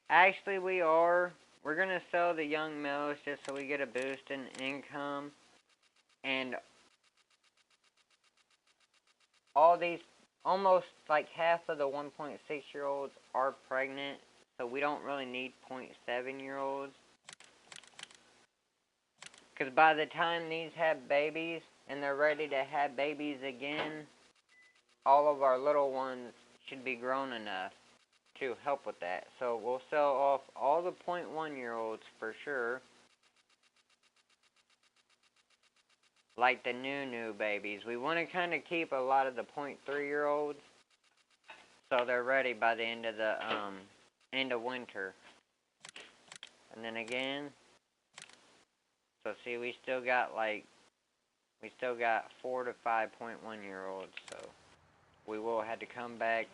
S1: Actually, we are. We're going to sell the young males just so we get a boost in income. And all these, almost like half of the 1.6-year-olds are pregnant. So we don't really need 0.7-year-olds. Because by the time these have babies and they're ready to have babies again, all of our little ones should be grown enough to help with that. So we'll sell off all the 0.1-year-olds for sure. Like the new babies. We want to kind of keep a lot of the 0.3-year-olds so they're ready by the end of the end of winter. And then again, so see, we still got 4 to 5.1-year-olds. So we will have to come back,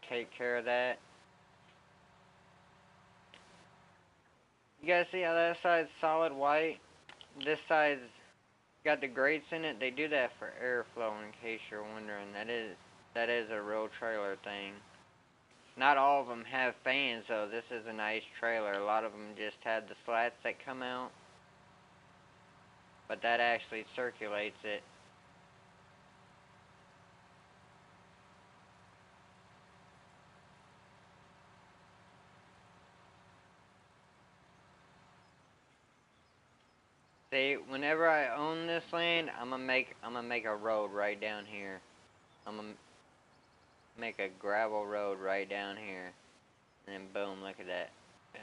S1: take care of that. You guys see how that side's solid white? This side's got the grates in it. They do that for airflow, in case you're wondering. That is a real trailer thing. Not all of them have fans, though. This is a nice trailer. A lot of them just have the slats that come out. But that actually circulates it. See, whenever I own this land, I'm gonna make a road right down here. I'm gonna make a gravel road right down here, and then boom, look at that. Yeah.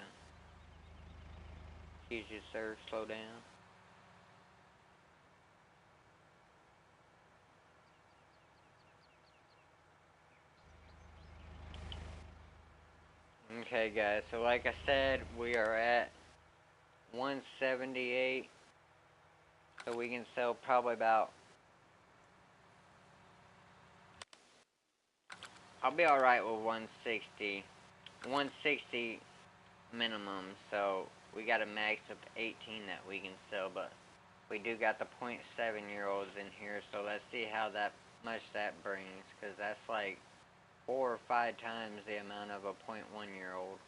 S1: Excuse you, sir. Slow down. Okay, guys. So like I said, we are at 178. So we can sell probably about, I'll be alright with 160. 160 minimum, so we got a max of 18 that we can sell, but we do got the .7-year-olds in here, so let's see how much that brings, because that's like 4 or 5 times the amount of a .1-year-old.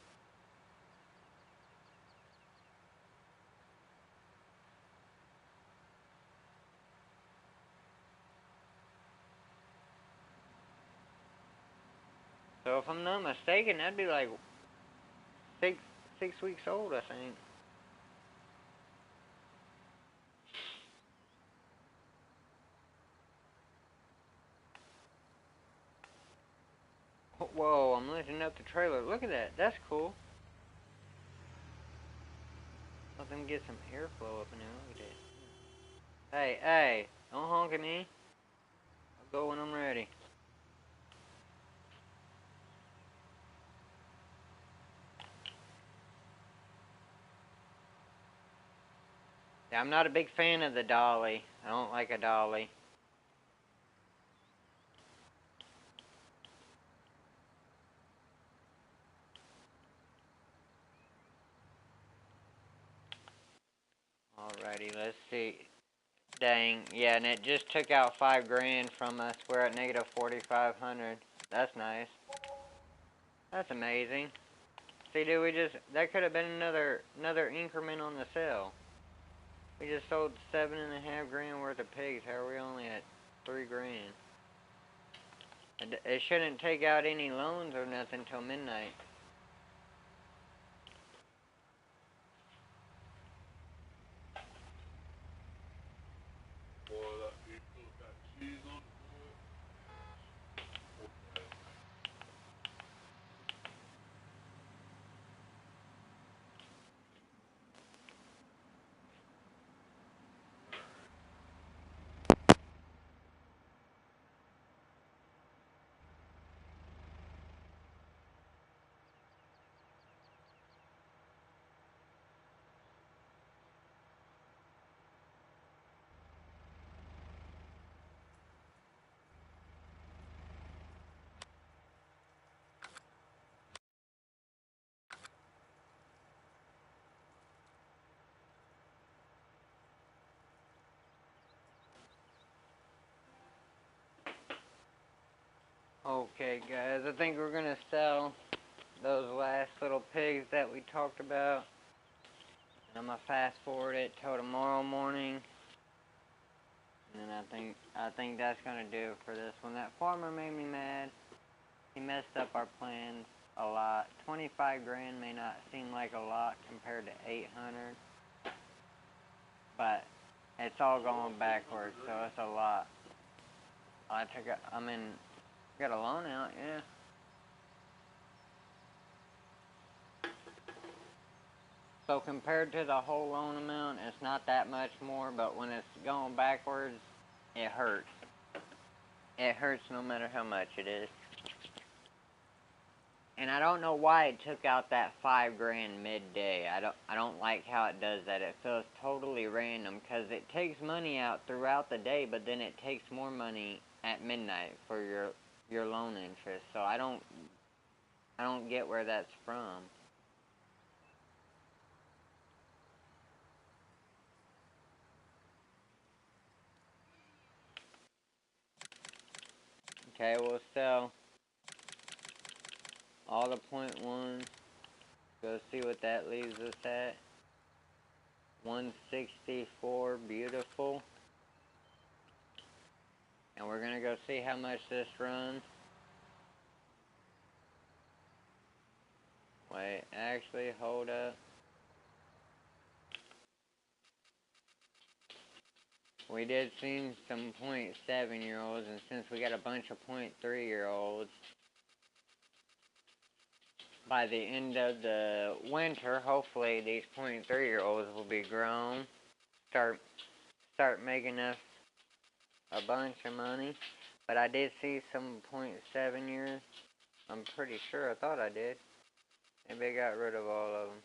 S1: So if I'm not mistaken, that'd be like six weeks old, I think. Whoa, I'm lifting up the trailer. Look at that. That's cool. Let them get some airflow up in there. Look at that. Hey, hey, don't honk at me. I'll go when I'm ready. Yeah, I'm not a big fan of the dolly. I don't like a dolly. Alrighty, let's see. Dang, yeah, and it just took out 5 grand from us. We're at negative 4,500. That's nice. That's amazing. See, dude, that could have been another increment on the sale. We just sold 7.5 grand worth of pigs. How are we only at 3 grand? It shouldn't take out any loans or nothing till midnight. Okay, guys, I think we're gonna sell those last little pigs that we talked about. And I'm gonna fast forward it till tomorrow morning. And then I think that's gonna do it for this one. That farmer made me mad. He messed up our plans a lot. 25 grand may not seem like a lot compared to 800, but it's all going backwards, so it's a lot. Got a loan out, yeah. So compared to the whole loan amount, it's not that much more, but when it's going backwards, it hurts. It hurts no matter how much it is. And I don't know why it took out that 5 grand midday. I don't like how it does that. It feels totally random because it takes money out throughout the day, but then it takes more money at midnight for your loan interest. So I don't get where that's from. Okay, we'll sell all the .1s. Go see what that leaves us at. 164, beautiful. And we're gonna go see how much this runs. Wait, actually, hold up. We did see some .7-year-olds, and since we got a bunch of .3-year-olds, by the end of the winter, hopefully these .3-year-olds will be grown, start making us a bunch of money. But I did see some .7 years. I'm pretty sure. I thought I did. Maybe I got rid of all of them.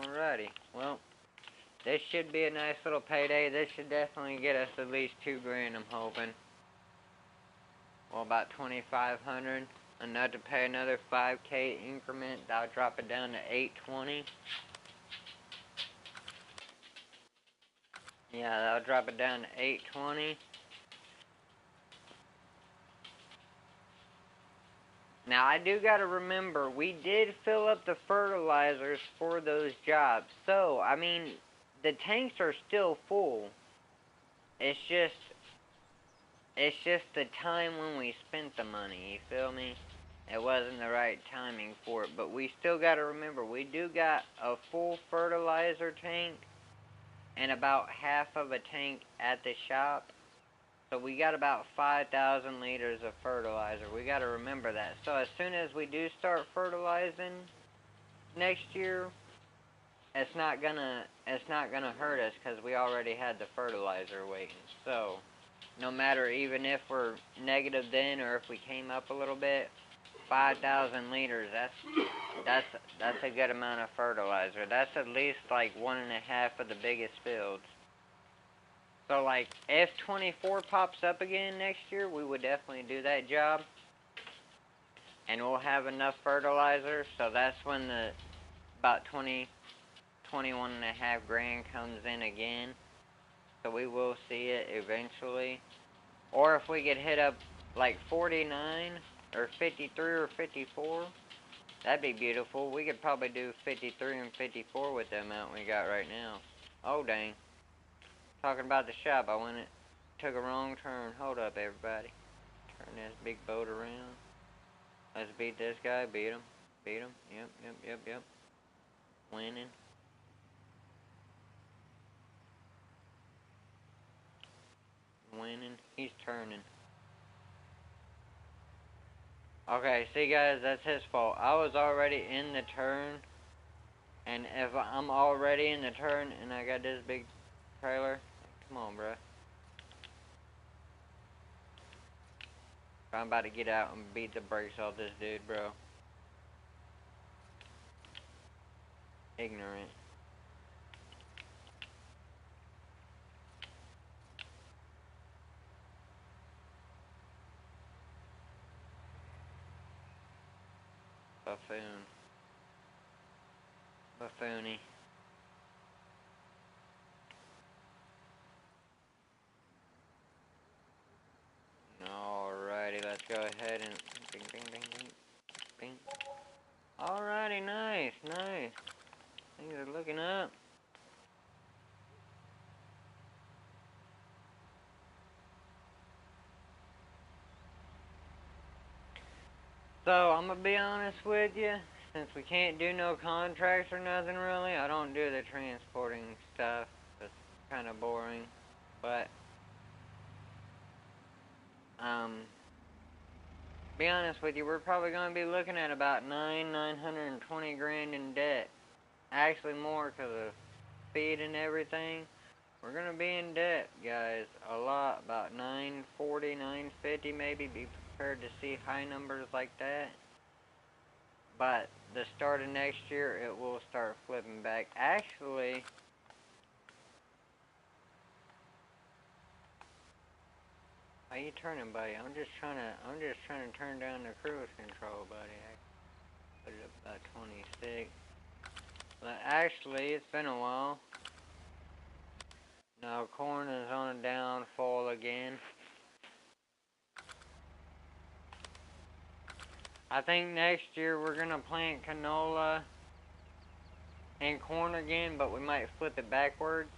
S1: Alrighty. Well, this should be a nice little payday. This should definitely get us at least 2 grand, I'm hoping. Well, about 2,500. enough to pay another 5K increment. That'll drop it down to 820. Yeah, that'll drop it down to 820. Now, I do gotta remember, we did fill up the fertilizers for those jobs. So, I mean, the tanks are still full. It's just the time when we spent the money, you feel me? It wasn't the right timing for it, but we still gotta remember, we do got a full fertilizer tank and about half of a tank at the shop. So we got about 5,000 liters of fertilizer. We got to remember that. So as soon as we do start fertilizing next year, it's not gonna hurt us because we already had the fertilizer waiting. So no matter, even if we're negative then or if we came up a little bit, 5,000 liters. That's a good amount of fertilizer. That's at least like 1.5 of the biggest fields. So, like, if 24 pops up again next year, we would definitely do that job. And we'll have enough fertilizer, so that's when the about 21.5 grand comes in again. So we will see it eventually. Or if we get hit up like 49 or 53 or 54, that'd be beautiful. We could probably do 53 and 54 with the amount we got right now. Oh, dang. Talking about the shop, took a wrong turn. Hold up, everybody. Turn this big boat around. Let's beat this guy. Beat him. Beat him. Yep. Winning. Winning. He's turning. Okay, see guys, that's his fault. I was already in the turn. And if I'm already in the turn and I got this big trailer, come on, bruh. I'm about to get out and beat the brakes off this dude, bro. Ignorant. Buffoon. Buffoony. Alrighty, let's go ahead and bing, bing, bing, bing, bing. Alrighty, nice. Things are looking up. So, I'm gonna be honest with you. Since we can't do no contracts or nothing really, I don't do the transporting stuff. It's kind of boring. But, be honest with you, we're probably gonna be looking at about 920 grand in debt. Actually more because of feed and everything. We're gonna be in debt, guys, a lot, about 940, 950 maybe. Be prepared to see high numbers like that. But the start of next year, it will start flipping back. Actually, how you turning, buddy? I'm just trying to turn down the cruise control, buddy. I put it up about 26. But actually, it's been a while. Now, corn is on a downfall again. I think next year we're gonna plant canola and corn again, but we might flip it backwards.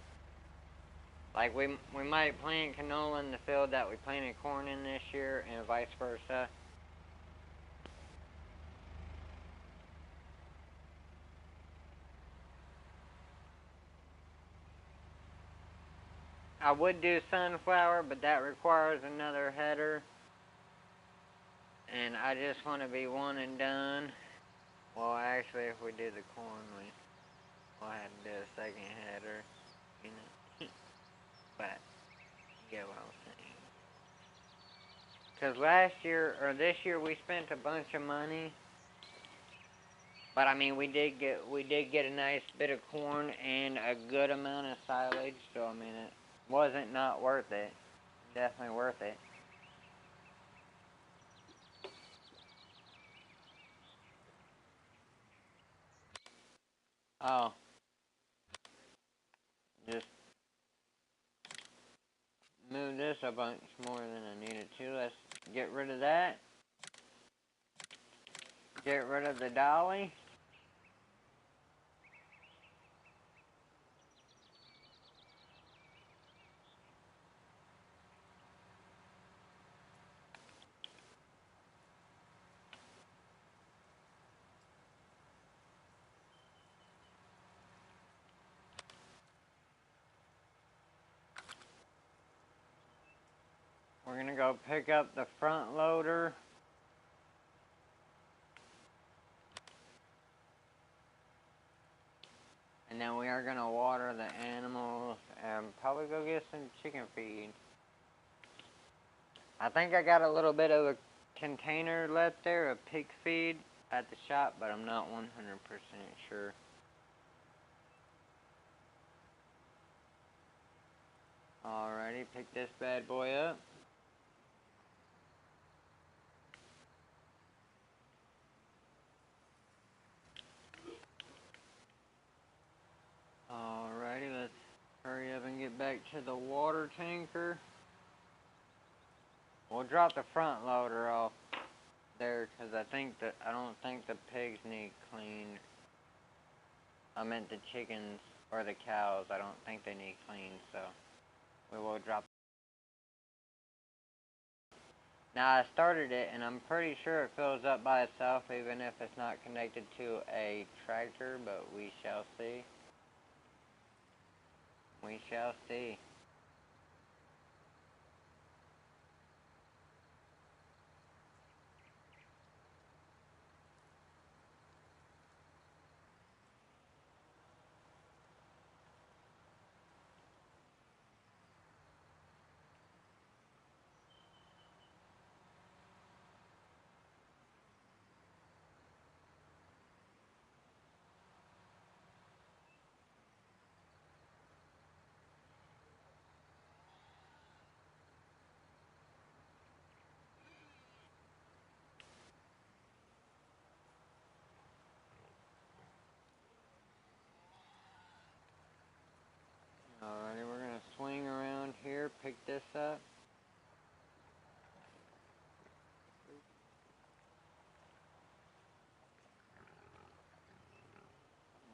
S1: Like we might plant canola in the field that we planted corn in this year, and vice versa. I would do sunflower, but that requires another header. And I just want to be one and done. Well, actually, if we do the corn, we'll have to do a second header, you know. But, you get what I'm saying. Because last year, or this year, we spent a bunch of money. But, I mean, we did get a nice bit of corn and a good amount of silage. So, I mean, it wasn't not worth it. Definitely worth it. Oh. Just move this a bunch more than I needed to. Let's get rid of that. Get rid of the dolly. We're gonna go pick up the front loader. And then we are gonna water the animals and probably go get some chicken feed. I think I got a little bit of a container left there of pig feed at the shop, but I'm not 100% sure. Alrighty, pick this bad boy up. Alrighty, let's hurry up and get back to the water tanker. We'll drop the front loader off there because I don't think the pigs need cleaned. I meant the chickens or the cows. I don't think they need cleaned, so we will drop. Now I started it and I'm pretty sure it fills up by itself even if it's not connected to a tractor, but we shall see. We shall see. Alrighty, we're gonna swing around here, pick this up.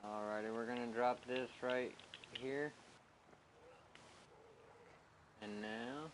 S1: Alrighty, we're gonna drop this right here. And now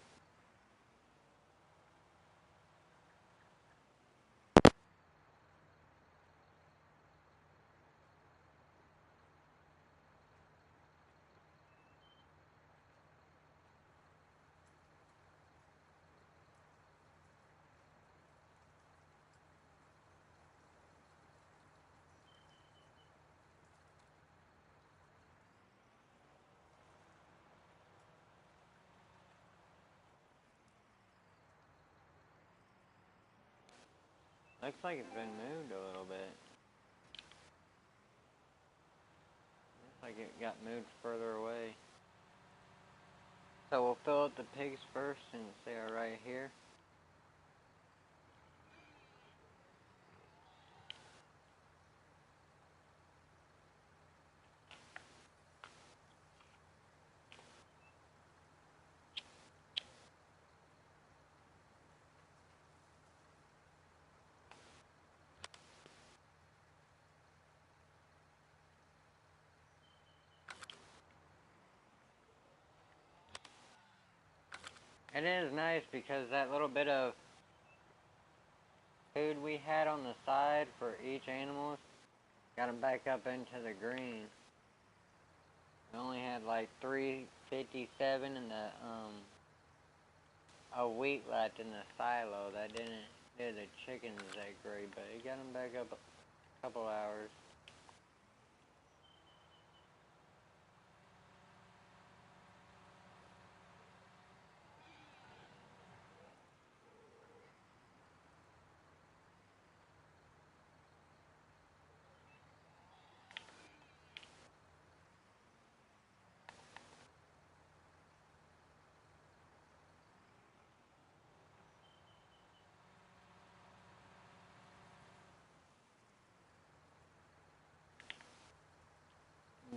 S1: looks like it's been moved a little bit. Looks like it got moved further away. So we'll fill up the pigs first and they are right here. It is nice because that little bit of food we had on the side for each animal got them back up into the green. We only had like 357 in the a week left in the silo. That didn't do the chickens that great, but it got them back up a couple hours.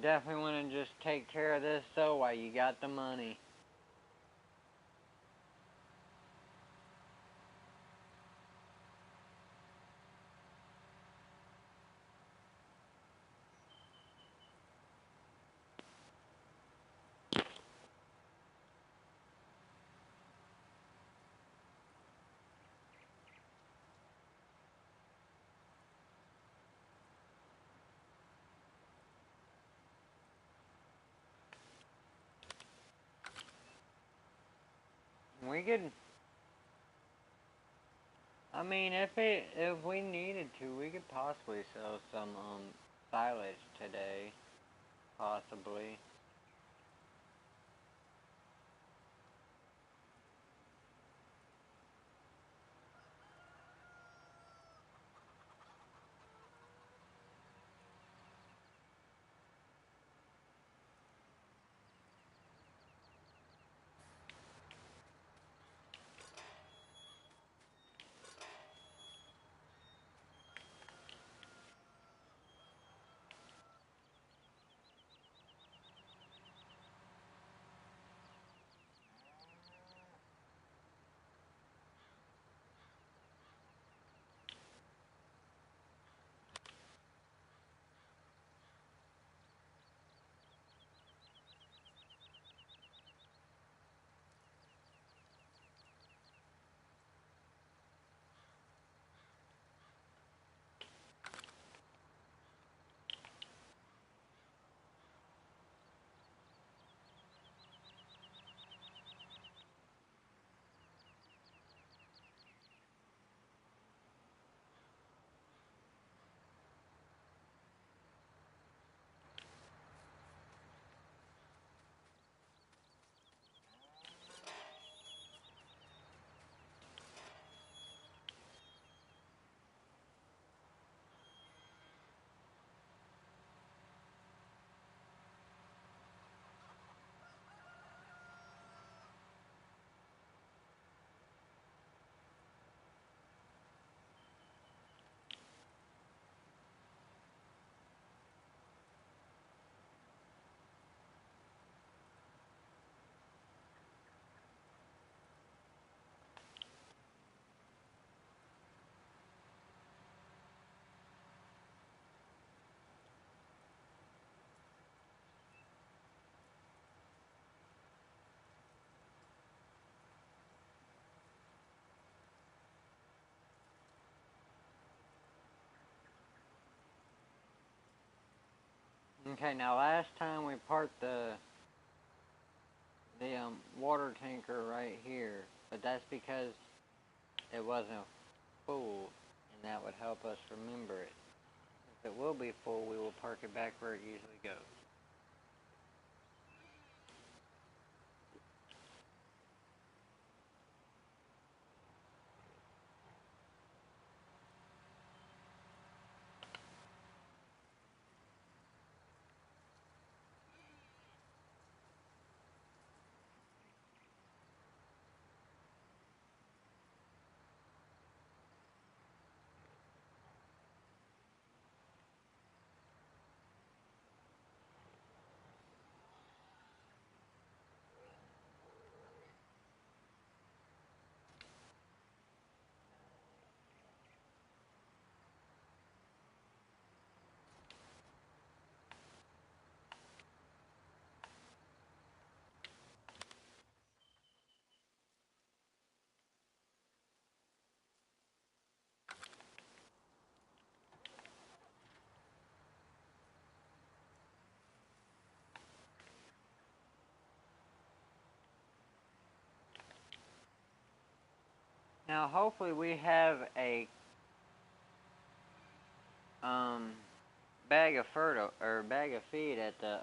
S1: Definitely want to just take care of this though while you got the money. We could, I mean, if we needed to, we could possibly sell some silage today, possibly. Okay, now last time we parked the water tanker right here, but that's because it wasn't full, and that would help us remember it. If it will be full, we will park it back where it usually goes. Now, hopefully, we have a um bag of bag of feed at the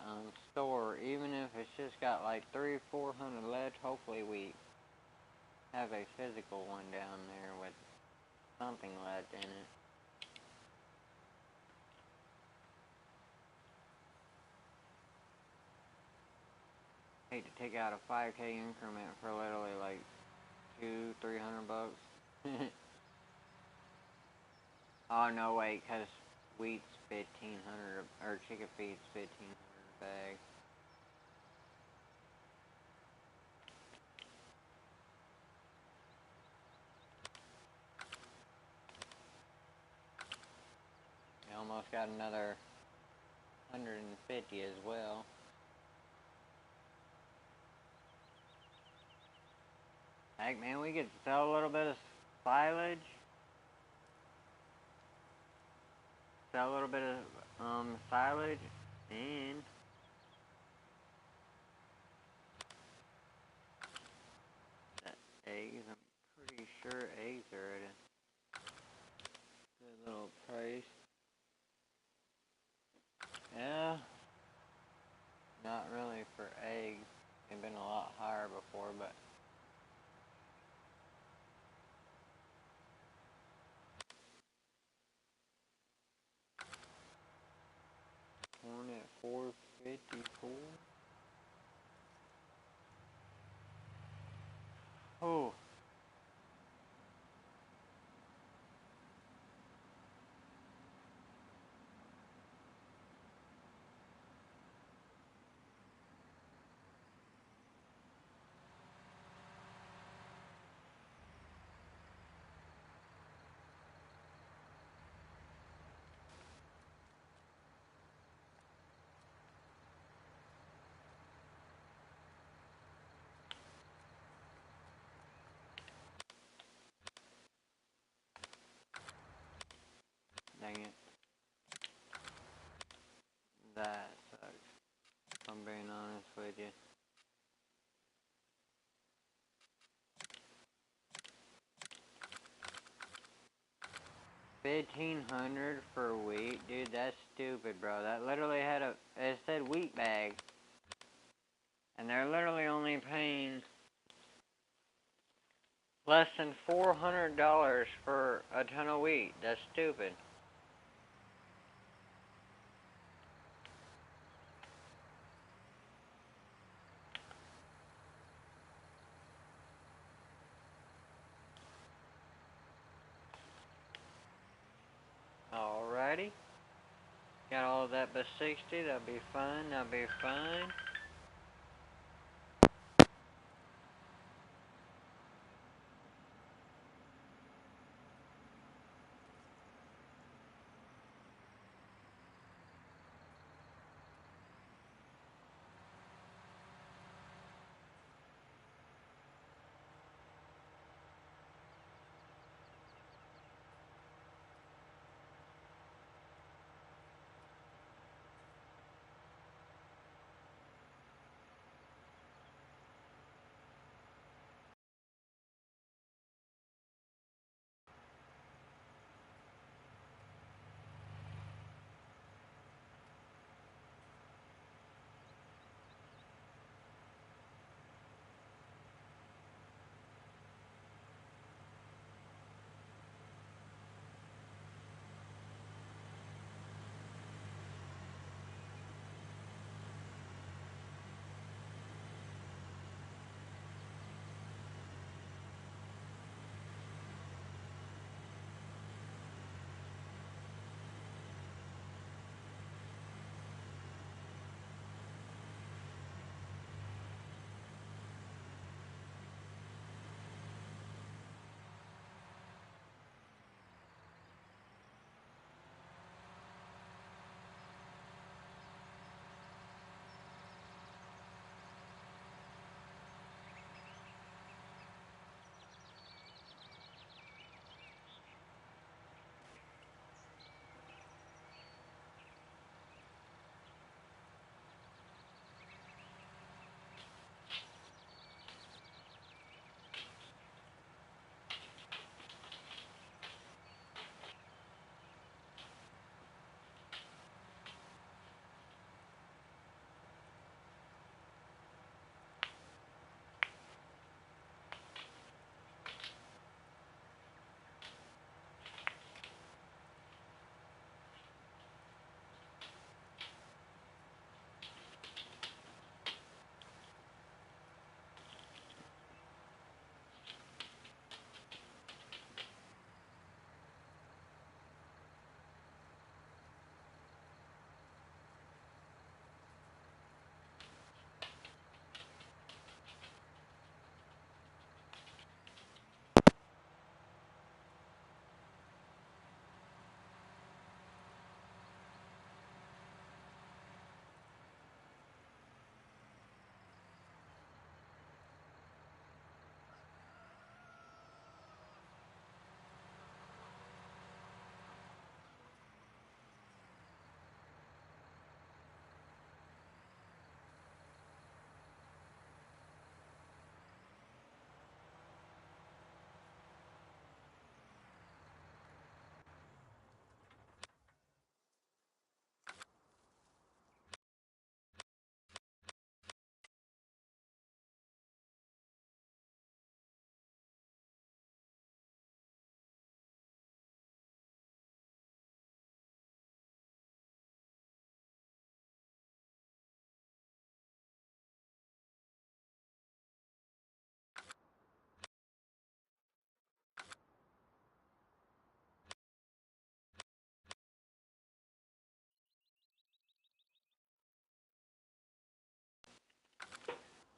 S1: store, even if it's just got like 300-400 left. Hopefully, we have a physical one down there with something left in it. Hate to take out a 5K increment for literally like 200-300 bucks. Oh no, wait, cause wheat's 1,500 or chicken feed's 1,500. bag. We almost got another 150 as well. Heck, man, we could sell a little bit of silage. Sell a little bit of silage and eggs. I'm pretty sure eggs are at a good little price. Yeah, not really for eggs. They've been a lot higher before, but corn at 4.54. Oh. Dang it. That sucks. If I'm being honest with you. $1,500 for wheat, dude. That's stupid, bro. That literally had it said wheat bag, and they're literally only paying less than $400 for a ton of wheat. That's stupid. Alrighty. Got all of that but 60. That'll be fine. That'll be fine.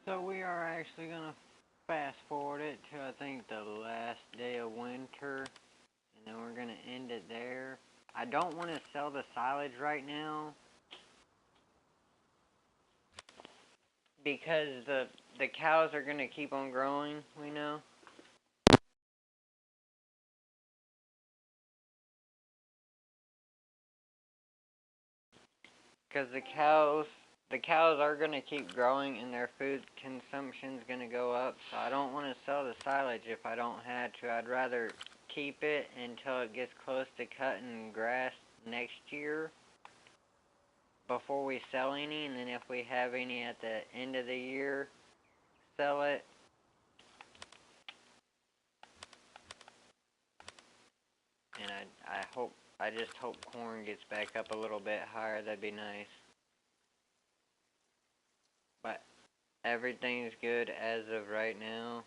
S1: So we are actually gonna fast forward it to I think the last day of winter, and then we're gonna end it there. I don't want to sell the silage right now because the cows are gonna keep on growing. We know. Because the cows are gonna keep growing and their food consumption's gonna go up. So I don't want to sell the silage if I don't have to. I'd rather keep it until it gets close to cutting grass next year before we sell any, and then if we have any at the end of the year, sell it. And I just hope corn gets back up a little bit higher. That'd be nice. But everything's good as of right now.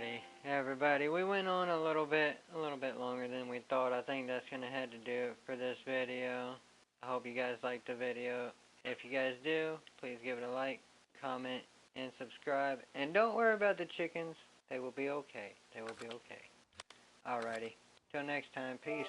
S1: Alrighty, everybody, we went on a little bit longer than we thought. I think that's gonna have to do it for this video. I hope you guys liked the video. If you guys do, please give it a like, comment, and subscribe. And don't worry about the chickens. They will be okay. They will be okay. Alrighty. Till next time. Peace.